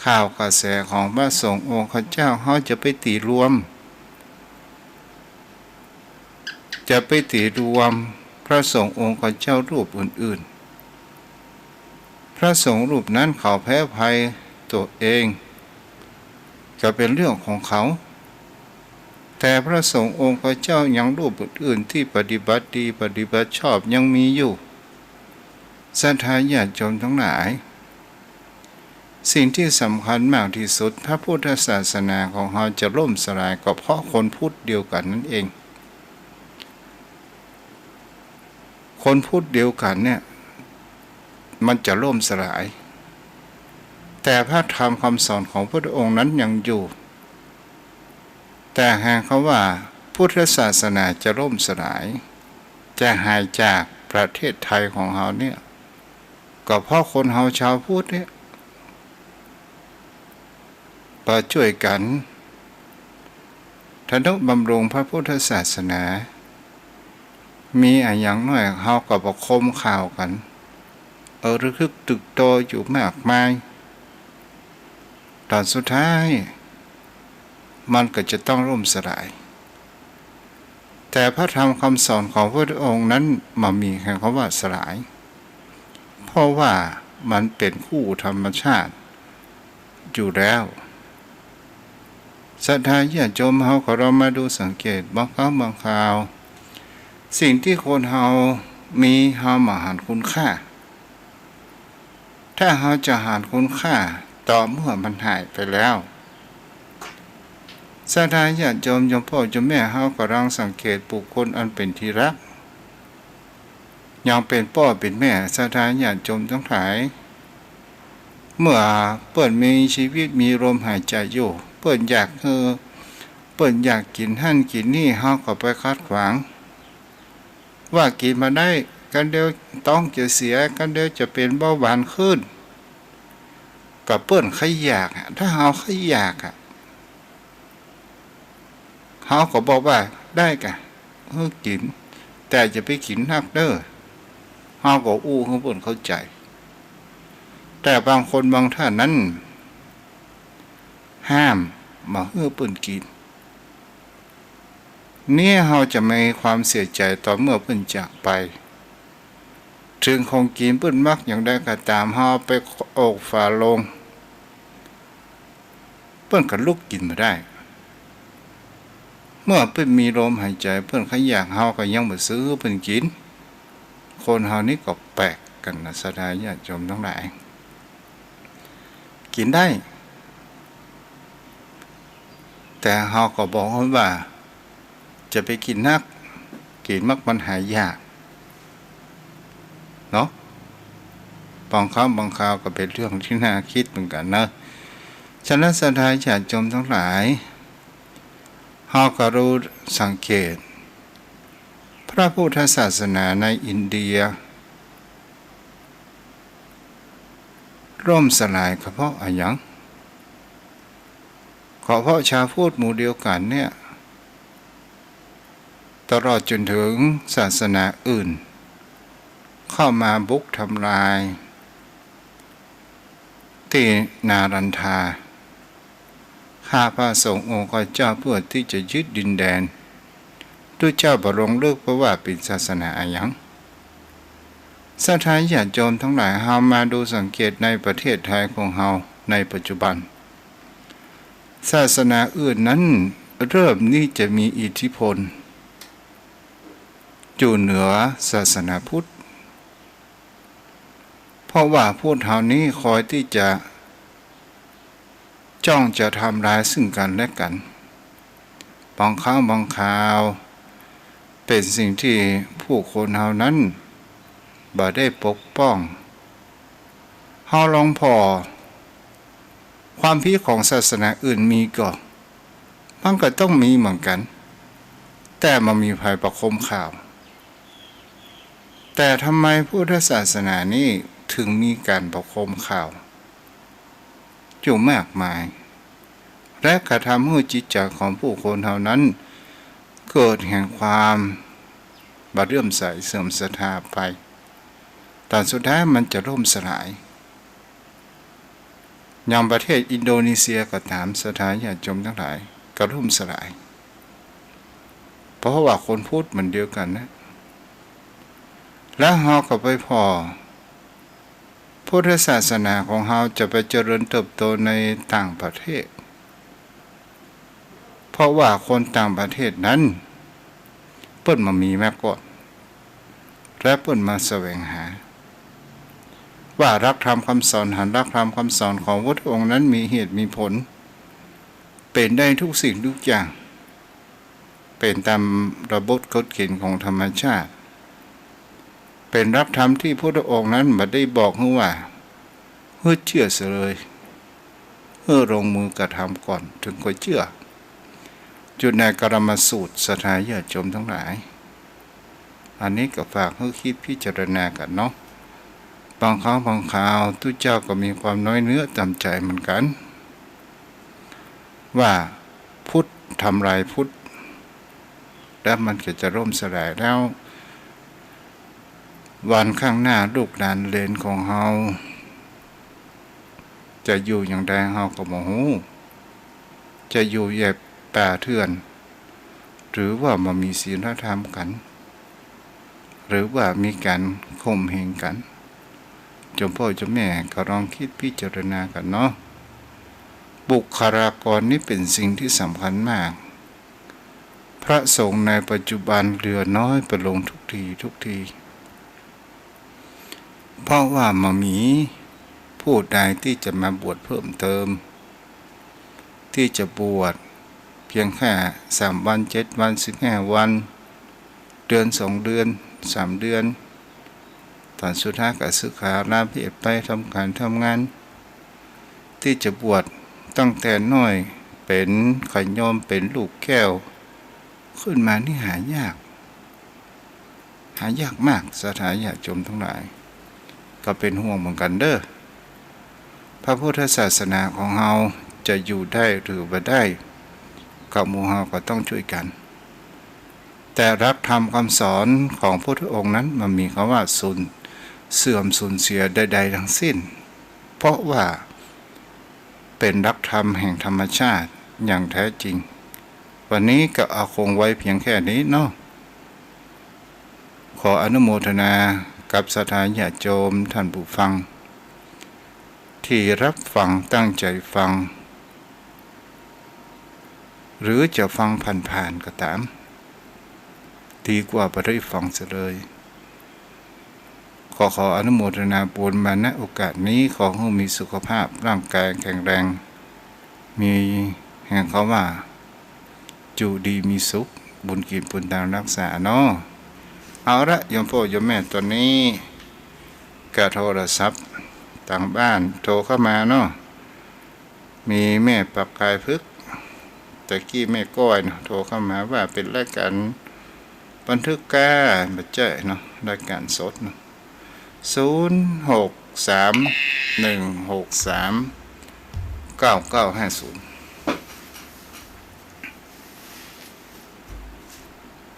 ข่าวกระแสของพระสงฆ์องค์เจ้าเฮาจะไปตีรวมพระสงฆ์องค์เจ้ารูปอื่นๆพระสงฆ์รูปนั้นเขาแพ้ภัยตัวเองก็เป็นเรื่องของเขาแต่พระสงฆ์องค์เจ้ายังรูปอื่นๆที่ปฏิบัติดีปฏิบัติชอบยังมีอยู่ศรัทธาญาติโยมทั้งหลายสิ่งที่สำคัญมากที่สุดพระพุทธศาสนาของเราจะล่มสลายก็เพราะคนพุทธเดียวกันนั่นเองคนพุทธเดียวกันเนี่ยมันจะล่มสลายแต่พระธรรมคำสอนของพระองค์นั้นยังอยู่แต่หากเขาว่าพุทธศาสนาจะล่มสลายจะหายจากประเทศไทยของเราเนี่ยก็เพราะคนเฮาชาวพุทธเนี่ยมาช่วยกันทนุบำรุงพระพุทธศาสนามีอย่างน้อยเฮาก็บ่คมข่าวกันระทึกตึกโตอยู่มากมายตอนสุดท้ายมันก็จะต้องล่มสลายแต่พระธรรมคำสอนของพระองค์นั้นมันมีคำว่าสลายเพราะว่ามันเป็นคู่ธรรมชาติอยู่แล้วศรัทธาญาติโยมเฮาก็เรามาดูสังเกตบางครั้งบางคราวสิ่งที่คนเฮามีเฮามาหันคุณค่าถ้าเฮาจะหันคุณค่าต่อเมื่อมันหายไปแล้วศรัทธาญาติโยมพ่อโยมแม่เฮาก็รังสังเกตบุคคลอันเป็นที่รักยังเป็นพ่อเป็นแม่ศรัทธาญาติโยมทั้งหลายเมื่อเปิ้นมีชีวิตมีลมหายใจอยู่เปิ้นอยากกินหั่นกินนี่เฮาก็ไปคัดขวางว่ากินมาได้กันเดียวต้องจะเสียกันเดียวจะเป็นเบาหวานขึ้นกับเปิ้นใครอยากถ้าเฮาใครอยากเฮาก็บอกว่าได้กะกินแต่จะไปกินนักเด้อเฮาก็อู้ให้เปิ้นเข้าใจแต่บางคนบางท่านนั้นห้ามมาให้เปิ้นกินเนี่ยเราจะมีความเสียใจต่อเมื่อเพิ่นจากไปถึงของกินเพิ่นมักอย่างใดก็ตามเฮาไปอกฝาลงเพิ่นก็ลุกกินมาได้เมื่อเพิ่นมีลมหายใจเพิ่นขอยากเฮาก็ยังบ่ซื้อเพิ่นกินคนเฮานี่ก็แปลกกันนะศรัทธาญาติโยมทั้งหลายกินได้แต่เฮาก็บอกว่าจะไปกินนักกินมักมันหายยากเนาะบางครั้งบางคราวก็เป็นเรื่องที่น่าคิดเหมือนกันนะฉะนั้นศรัทธาญาติโยมทั้งหลายเฮาก็รู้สังเกตพระพุทธศาสนาในอินเดียร่มสลายก็เพราะอะไรอย่างเพราะชาวพุทธหมู่เดียวกันเนี่ยตลอดจนถึงศาสนาอื่นเข้ามาบุกทำลายที่นารันทาฆ่าพระสงฆ์องค์เจ้าเพื่อที่จะยึดดินแดนด้วยเจ้าบรมเลิกเพราะว่าเป็นศาสนาอะไรอย่างศรัทธาญาติโยมทั้งหลายเฮามาดูสังเกตในประเทศไทยของเฮาในปัจจุบันศาสนาอื่นนั้นเริ่มนี่จะมีอิทธิพลอยู่เหนือศาสนาพุทธเพราะว่าพุทธเฮานี้คอยที่จะจ้องจะทำร้ายซึ่งกันและกันบางครั้งบางคราวเป็นสิ่งที่ผู้คนเฮานั้น บ่ได้ปกป้องเฮาลองพอความผิดของศาสนาอื่นมีก็มันก็ต้องมีเหมือนกัน แต่มันมีภัยประคมข่าว แต่ทำไมพุทธศาสนานี้ถึงมีการประคมข่าวอยู่มากมาย และกระทำให้จิตใจของผู้คนเท่านั้นเกิดแห่งความบาเรื่อมใสเสื่อมศรัทธาไปตอนสุดท้ายมันจะล่มสลายอย่างประเทศอินโดนีเซียก็ตามสถานญาติโยมทั้งหลายก็ล่มสลายเพราะว่าคนพูดเหมือนเดียวกันนะแล้วเฮาก็ไปพอพุทธศาสนาของเฮาจะไปเจริญเติบโตในต่างประเทศเพราะว่าคนต่างประเทศนั้นเปิ้นมามีมาก่อนและเปิ้นมาแสวงหาว่ารักธรรมคำสอนหันรักธรรมคำสอนของพระองค์นั้นมีเหตุมีผลเป็นได้ทุกสิ่งทุกอย่างเป็นตามระบบกฎเกณฑ์ของธรรมชาติเป็นรับธรรมที่พระองค์นั้นบ่ได้บอกให้ว่าเฮ้ยเชื่อเสียเลยลงมือกระทำก่อนถึงค่อยเชื่อจุดในกรรมสูตรสถานญาติโยมทั้งหลายอันนี้ก็ฝากให้คิดพิจารณากันเนาะบางครั้งบางคราวทุกเจ้าก็มีความน้อยเนื้อต่ำใจเหมือนกันว่าพุทธทำลายพุทธแล้วมันก็จะร่มสลายแล้ววันข้างหน้าลูกหลานเลนของเฮาจะอยู่อย่างใดเฮาก็บ่ฮู้จะอยู่แยบป่าเถื่อนหรือว่ามันมีศีลธรรมกันหรือว่ามีการข่มเหงกันเจ้าพ่อเจ้าแม่ก็ลองคิดพิจารณากันเนาะบุคลากรนี่เป็นสิ่งที่สำคัญมากพระสงฆ์ในปัจจุบันเหลือน้อยไปลงทุกทีเพราะว่ามันมีผู้ใดที่จะมาบวชเพิ่มเติมที่จะบวชเพียงแค่3 วัน 7 วัน 15 วันเดือน2 เดือน3 เดือนตอนสุดท้ายก็ศึกษาลาเพศไปทำการทำงานที่จะบวชตั้งแต่น้อยเป็นขยอมเป็นลูกแก้วขึ้นมานี่หายากมากสถานญาติโยมทั้งหลายก็เป็นห่วงเหมือนกันเด้อพระพุทธศาสนาของเฮาจะอยู่ได้หรือบ่ได้กับหมู่เฮาก็ต้องช่วยกันแต่รักธรรมคำสอนของพระพุทธองค์นั้นมันมีคำว่าเสื่อมสูญเสียใดๆทั้งสิ้นเพราะว่าเป็นรักธรรมแห่งธรรมชาติอย่างแท้จริงวันนี้ก็เอาคงไว้เพียงแค่นี้เนาะขออนุโมทนากับสถานญาติโยมท่านผู้ฟังที่รับฟังตั้งใจฟังหรือจะฟังผ่านๆก็ตามดีกว่าไม่ได้ฟังเสียเลยขออนุโมทนาบุญมาณโอกาสนี้ขอให้มีสุขภาพร่างกายแข็งแรงมีแห่งเขาว่าอยู่ดีมีสุขบุญกินบุญทางรักษาเนาะเอาละโยมพ่อโยมแม่ตอนนี้กระโทรศัพท์ต่างบ้านโทรเข้ามาเนาะมีแม่ปักกายพึกตะกี้แม่ก้อยเนาะโทรเข้ามาว่าเป็นรายการบันทึกการบัจเจเนาะรายการสดเนาะ0631639950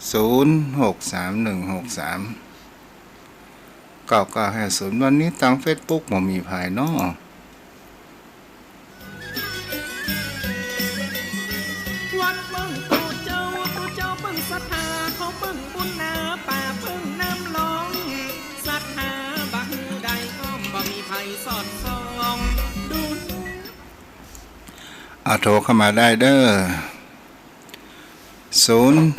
0631639950วันนี้ทาง Facebook บ่มีภายเนาะวัดเบิ่งปู่เจ้าเบิ่งศรัทธาเขาเบิ่งบุญนาป่าเบิ่งน้ำลองศรัทธาบ่ฮือใดอ้อมบ่มีไผสอดส่องดูโทรเข้ามาได้เด้อ0631639950 0631639950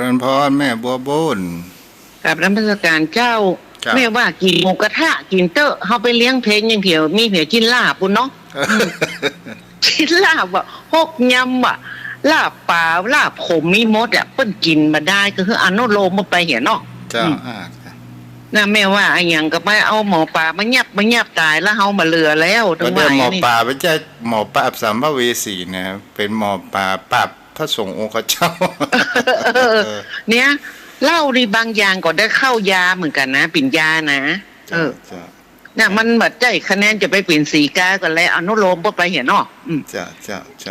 ริญพรแม่บัวบุญ กับรัชการเจ้า ครับ แม่ว่ากินหมูกระทะกินเตอะเฮาไปเลี้ยงเพลงอย่างเดียวมีเพียกินลาบปุ่นเนาะกินลาบอ่ะฮกยำอ่ะลาบปลาลาบขมมีหมดอ่ะเปิ้นกินมาได้ก็คืออนุโลมมาไปเห็นเนาะ เจ้าน่ะแม่ว่าไอ้หยังก็ไปเอาหมอปลามายับตายแล้วเฮามาเหลือแล้วถึ ก็ ง ได้ ว่า หมอ นี่ ป่าไม่ใช่หมอปราบสัมภเวสีนะเป็นหมอป่าปราบพระสงฆ์องค์เจ้า เนี่ยเหล้านี่บางอย่างก็ได้เข้ายาเหมือนกันนะปิ่นยานะเจ้าน่ะมันแบบใจคะแนนจะไปเปลี่ยนสีกากันแล้วอนุโลมบ่ไปเห็นเนาะเจ้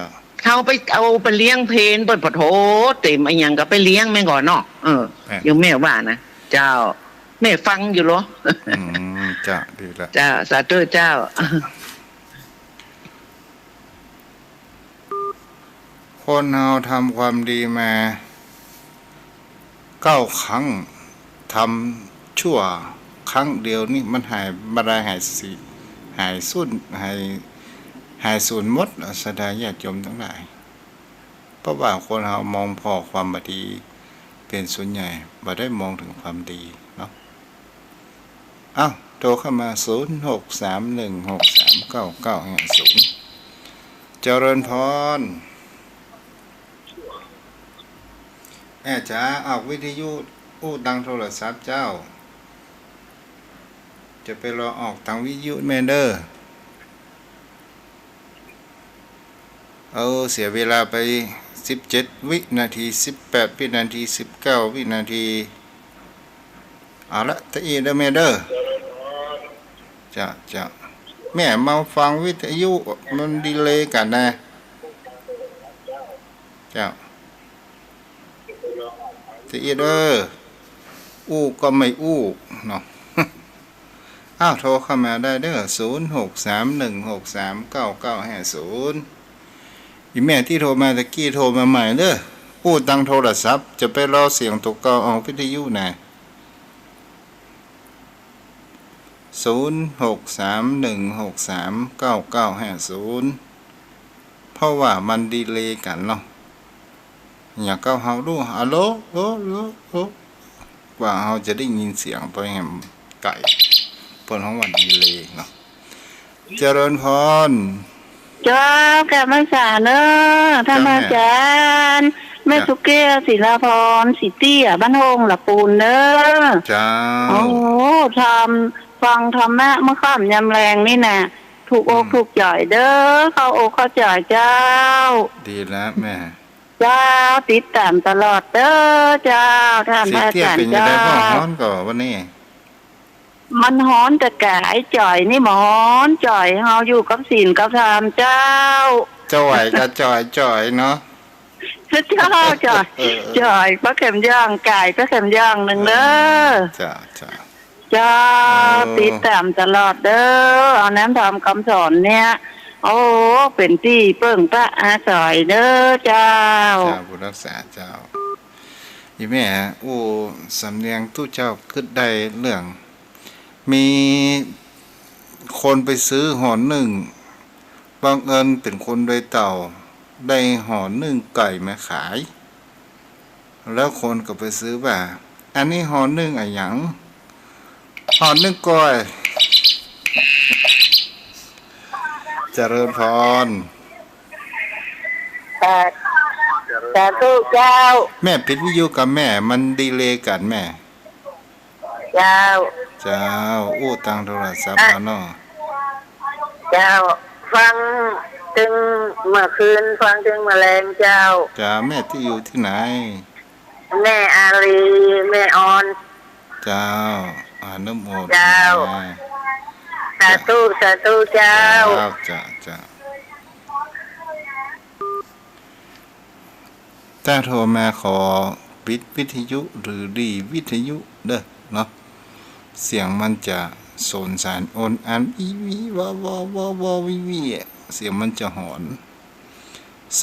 าเขาไปเอาไปเลี้ยงเพนเปิดปะโถเต็มไอ้หยังก็ไปเลี้ยงแม่งก่อนเนาะยังแม่ว่านะเจ้าแม่ฟังอยู่เหรอเจ้าดีละเจ้าสาธุเจ้าคนเราทำความดีมา9 ครั้งทำชั่วครั้งเดียวนี่มันหายมาได้หายสิหายสุดหายสูญหมดสดายญาติโยมทั้งหลายเพราะว่าคนเรามองพอความบดีเป็นส่วนใหญ่บ่ได้มองถึงความดีเนาะโทรเข้ามา0631639950เจริญพรแม่จ๋าออกวิทยุดังโทรศัพท์เจ้าจะไปรอออกทางวิทยุแมนเดอร์เสียเวลาไป17 วินาที18 วินาที19 วินาทีเอาละตะอีเดอร์แมนเดอร์จะแม่มาฟังวิทยุมันดีเลย์กันนะเจ้าตะอีเดอร์ก็ไม่เนาะโทรเข้ามาได้เด้อ0631639950อีแม่ที่โทรมาตะกี้โทรมาใหม่เด้อตั้งโทรศัพท์จะไปรอเสียงตกเก่าออกวิทยุนะ0631639950เพราะว่ามันดีเลย์กันเนาะอย่าเก้าเฮาดูฮัลโหลกว่าเฮาจะได้ยินเสียงไปแหมไก่เพิ่นของวันดีเลยเนาะเจริญพรเจ้าแกมาสาเนอะท่านอาจารย์แม่สุเกียศิลาพรสิเตี้ยบ้านโฮงละปูนเนอะจ้าโอ้ฟังธรรมะเมื่อค่ำยำแรงนี่นะถูกอกถูกใจเด้อเข้าอกเข้าใจเจ้าดีแล้วแม่เจ้าติดตามตลอดเด้อเจ้าท่านอาจารย์เจ้าฮ้อนก่อวันนี้มันฮ้อนแต่กายจ่อยนี่หมอนจ่อยเฮาอยู่กับศีลกับธรรมเจ้าจ่อยกับจ่อยเนาะเจ้าจ่อยพระเข็มย่างไก่พระเข็มย่างหนึ่งเด้อจ้าติดตามตลอดเด้อเอาน้ำทำคำสอนเนี่ยโอ้เป็นที่เปิ้งพระอาศัยเด้อเจ้าบุญรักษาเจ้าอีแม่สำเนียงตู้เจ้าขึ้นได้เรื่องมีคนไปซื้อห่อนึ่งบังเอิญเป็นคนโดยเต่าได้ห่อนึ่งไก่มาขายแล้วคนก็ไปซื้อว่าอันนี้ห่อนึ่งอะไรหยังห่อนึ่งก้อยเจริญพรสาธุเจ้าแม่ปิดวิทยุกับแม่มันดีเลย์กันแม่เจ้าตั้งโทรศัพท์แล้วเนาะเจ้าฟังถึงเมื่อคืนฟังถึงแมลงเจ้าแม่ที่อยู่ที่ไหนแม่อารีแม่ออนเจ้าน้ำโมเจ้าสาธุเจ้าถ้าโทรมาขอปิดวิทยุหรือดีวิทยุเด้อเนาะเสียงมันจะโสนสารโอนอันอีวีวาวิเสียงมันจะหอน0631639950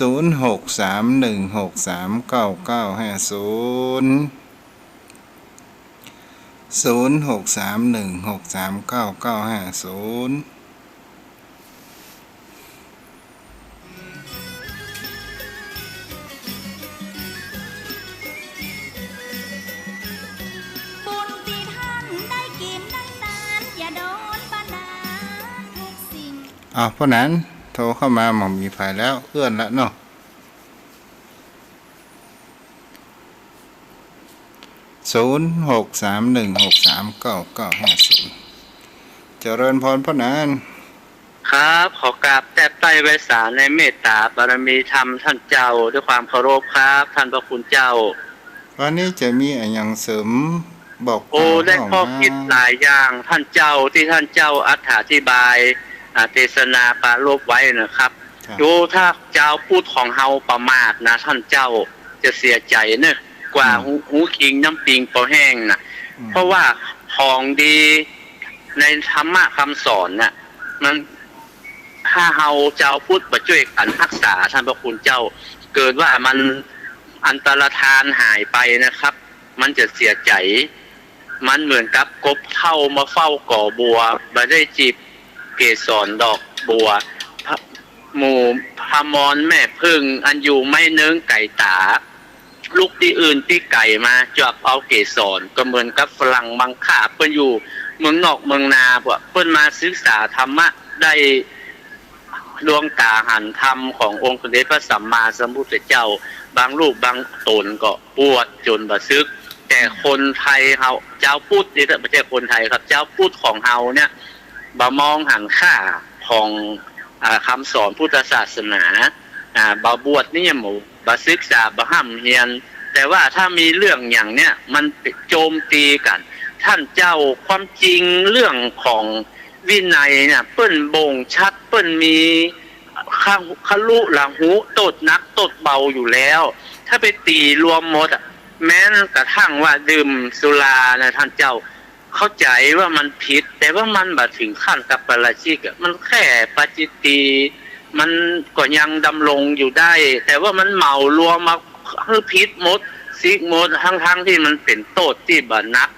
เพราะนั้นโทรเข้ามาหมอมีภายแล้วเอื้อนละเนาะ0631639950เจริญพรพ่อนั้น ครับขอกราบแทบใต้ไวสารในเมตตาบารมีธรรมท่านเจ้าด้วยความเคารพครับท่านพระคุณเจ้าวันนี้จะมีอะไรอย่างเสริมบอกได้ข้อคิดหลายอย่างท่านเจ้าที่ท่านเจ้าอธิบายเทศนาปรารภไว้นะครับดูถ้าเจ้าพูดของเฮาประมาทนะท่านเจ้าจะเสียใจเนอะกว่าหูคิงน้ำปิงพอแห้งนะเพราะว่าของดีในธรรมะคำสอนน่ะมันถ้าเฮาเจ้าพูดมาช่วยกันรักษาท่านพระคุณเจ้าเกิดว่ามันอันตรธานหายไปนะครับมันจะเสียใจมันเหมือนกับกบเท่ามาเฝ้าก่อบัวมาได้จีบเกสรดอกบัวหมู่พมรแม่พึ่งอันอยู่ไม่เนื้อไก่ตาลูกที่อื่นที่ไก่มาจับเอาเกสรก็เหมือนกับฝรั่งมังค่าเพิ่นอยู่เมืองนอกเมืองนาเพิ่นมาศึกษาธรรมะได้ดวงตาหันธรรมขององค์สมเด็จพระสัมมาสัมพุทธเจ้าบางรูปบางตนก็ปวดจนบะซึกแต่คนไทยเฮาเจ้าพูดนี่ไม่ใช่คนไทยครับเจ้าพูดของเฮาเนี่ยบ่มองหันค่าของคำสอนพุทธศาสนาบ่บวชนี่หมู่บ่ศึกษาบ่ห้ำเฮียนแต่ว่าถ้ามีเรื่องอย่างเนี้ยมันโจมตีกันท่านเจ้าความจริงเรื่องของวินัยเนี่ยเปิ้นบ่งชัดเปิ้นมีคลุหลังหูตดนักตดเบาอยู่แล้วถ้าไปตีรวมหมดแม้กระทั่งว่าดื่มสุรานะท่านเจ้าเข้าใจว่ามันผิดแต่ว่ามันบ่ถึงขั้นกับปาราชิกมันแค่ปาจิตตีมันก็ยังดำรงอยู่ได้แต่ว่ามันเหมารวมมาคือผิดหมดซิกหมดทั้งที่มันเป็นโทษที่บ่นัก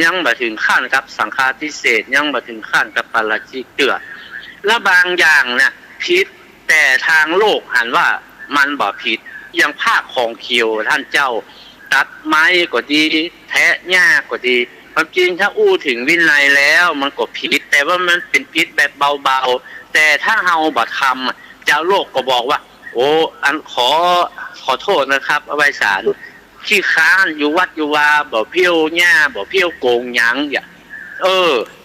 ยังบ่ถึงขั้นกับสังฆาทิเศษยังบ่ถึงขั้นกับปาราชิกเตือและบางอย่างเนี่ยผิดแต่ทางโลกหันว่ามันบ่ผิดอย่างภาคของเขียวท่านเจ้าตัดไม้ก็ดีแทะหญ้าก็ดีความจริงถ้าอู้ถึงวินัยแล้วมันก็ผิดแต่ว่ามันเป็นผิดแบบเบาๆแต่ถ้าเฮาบ่ทำเจ้าโลกก็บอกว่าโอ้อันขอโทษนะครับเอาไว้สารขี้ค้านอยู่วัดอยู่วาบ่เพี้ยวหญ้าบ่เพี้ยวโกงหยังอย่า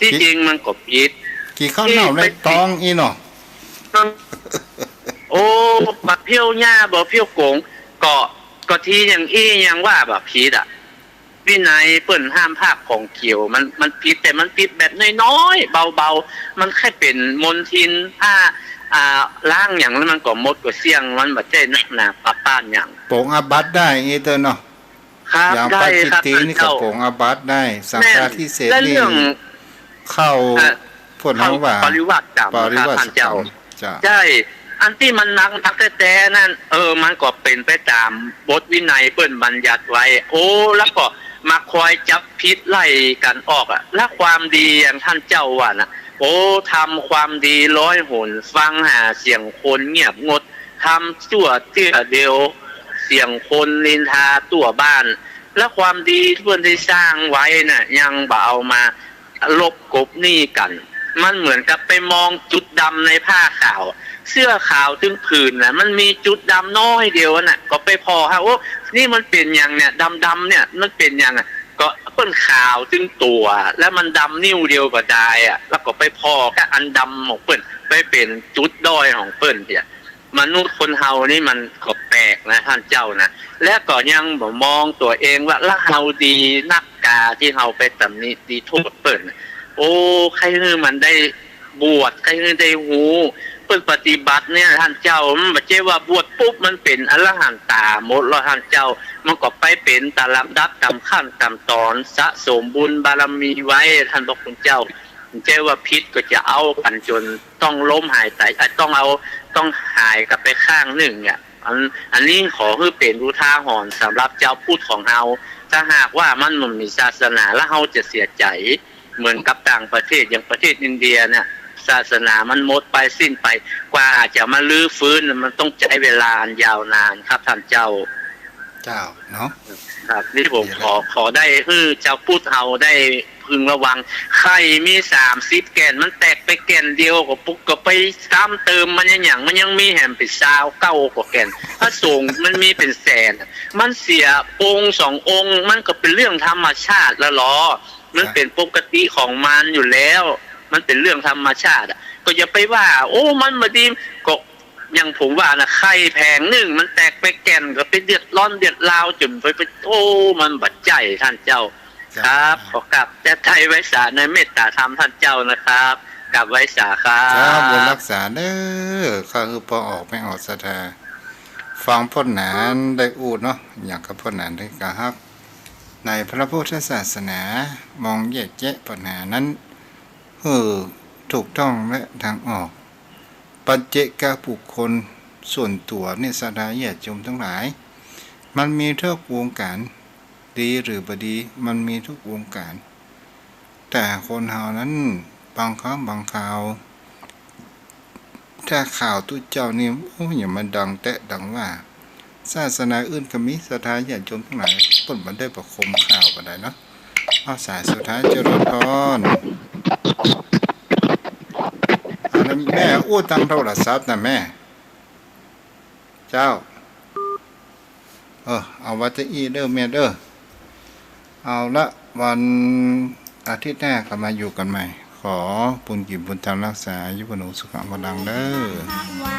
ที่จริงมันก็ผิดกี่ข้าวเหนียวในตองอีเนาะโอ้บ่เพี้ยวหญ้าบ่เพี้ยวโกงก็ที่อย่างยังว่าแบบผิดวินัยเปิ้นห้ามภาคของเขียวมันผิดแต่มันผิดแบบน้อยๆเบาๆมันแค่เป็นมลทินล้างอย่างแล้วมันก็หมดก็เสี่ยงมันบ่ใช่นักหนาปะป้านอย่างโป่งอาบัตได้อีเตอเนาะครับอย่างปาจิตตีนี่ก็โป่งอาบัตได้สังฆาทิเศษนี่เข้าพวกน้องว่าปริวัติกรรมท่านเจ้าใช่อันที่มันนักแต่นั่นมันก็เป็นไปตามบทวินัยเปิ้นบัญญัติไว้แล้วก็มาคอยจับพิษไล่กันออกและความดีอย่างท่านเจ้าว่านะทำความดีร้อยหนฟังหาเสียงคนเงียบงดทำชั่วเตื้อเดียวเสียงคนนินทาตัวบ้านและความดีที่เพิ่นได้สร้างไว้น่ะยังบ่เอามาลบกบหนี้กันมันเหมือนกับไปมองจุดดำในผ้าขาวเสื้อขาวถึงผืนน่ะมันมีจุดดำน้อยเดียวน่ะก็ไปพอฮะนี่มันเป็นอย่างเนี่ยดำเนี่ยมันเป็นอย่างก็เปิ้นขาวถึงตัวแล้วมันดำนิ้วเดียวก็ได้แล้วก็ไปพอกับอันดำของเปิ้นไปเป็นจุดด้อยของเปิ้นเนี่ยมนุษย์คนเฮานี่มันก็แปลกนะท่านเจ้านะและก็ยังบ่มองตัวเองว่าละเฮาดีนักกาที่เฮาไปตำหนิดีโทษเปิ้นใครมันได้บวชใครได้หูเปิ้นปฏิบัติเนี่ยท่านเจ้ามันบ่ใช่ว่าบวชปุ๊บมันเป็นอรหันตาหมดแล้วท่านเจ้ามันก็ไปเป็นตามลำดับตามขั้นตามตอนสะสมบุญบารมีไว้ท่านพระคุณเจ้าเจ้าว่าพิษก็จะเอากันจนต้องล้มหายตายต้องหายกลับไปข้างหนึ่งอันนี้ขอให้เป็นอุทาหรณ์สำหรับเจ้าพูดของเฮาถ้าหากว่ามันมีศาสนาแล้วเฮาจะเสียใจเหมือนกับต่างประเทศอย่างประเทศอินเดียเนี่ยศาสนามันหมดไปสิ้นไปกว่าอาจจะมาลื้อฟื้นมันต้องใช้เวลายาวนานครับท่านเจ้าเนาะครับนี่ผมขอได้เจ้าพูดเฮาได้พ พึงระวังไข่มี30แก่นมันแตกไปแก่นเดียวก็ปุ๊กก็ไปซ้ำเติมมันอย่างมันยังมีแหมเป็น29กว่าแก่นถ้าส่งมันมีเป็นแสนมันเสียองค์2องค์มันก็เป็นเรื่องธรรมชาติแล้วหรอมันเป็นปกติของมันอยู่แล้วมันเป็นเรื่องธรรมชาติก็อย่าไปว่าโอ้มันมาดีก็อย่างผมว่านะไข่แพงหนึ่งมันแตกไปแก่นก็ไปเดือดร้อนเดือดราวจนไปโอ้มันบัดใจท่านเจ้าครับขอกลับแต่ไทยไว้สาในเมตตาธรรมท่านเจ้านะครับกลับไว้สาครั ครับบุญ บ รักษาเด้อข้าคือพอออกไม่ออกศรัทธาฟังพ่นหนานได้อูดเนาะอย่างกับพ่นหนานได้กะฮักในพระพุทธศาสนามองแยกแยะปัญหานั้นถูกต้องและทางออกปัจเจกบุคคลส่วนตัวเนี่ยศรัทธาญาติโยมทั้งหลายมันมีทุกวงการดีหรือบดีมันมีทุกวงการแต่คนเฮานั้นบางครั้งบางคราวถ้าข่าวตุ้เจ้านี่อย่ามาดังแตะดังว่าศาสนาอื่นก็มีศรัทธาญาติโยมทั้งหลายเพิ่นบ่ได้ประคมข่าวบ่ได้เนาะเอาสายสุดท้ายเจริญพรแม่อู้ตั้งโทรศัพท์นะแม่เจ้าเอาวัตอีเด้อแม่เด้อเอาละวันอาทิตย์หน้าก็มาอยู่กันใหม่ขอบุญกิจบุญธรรมรักษาอายุวโนสุขภาพดังเด้อ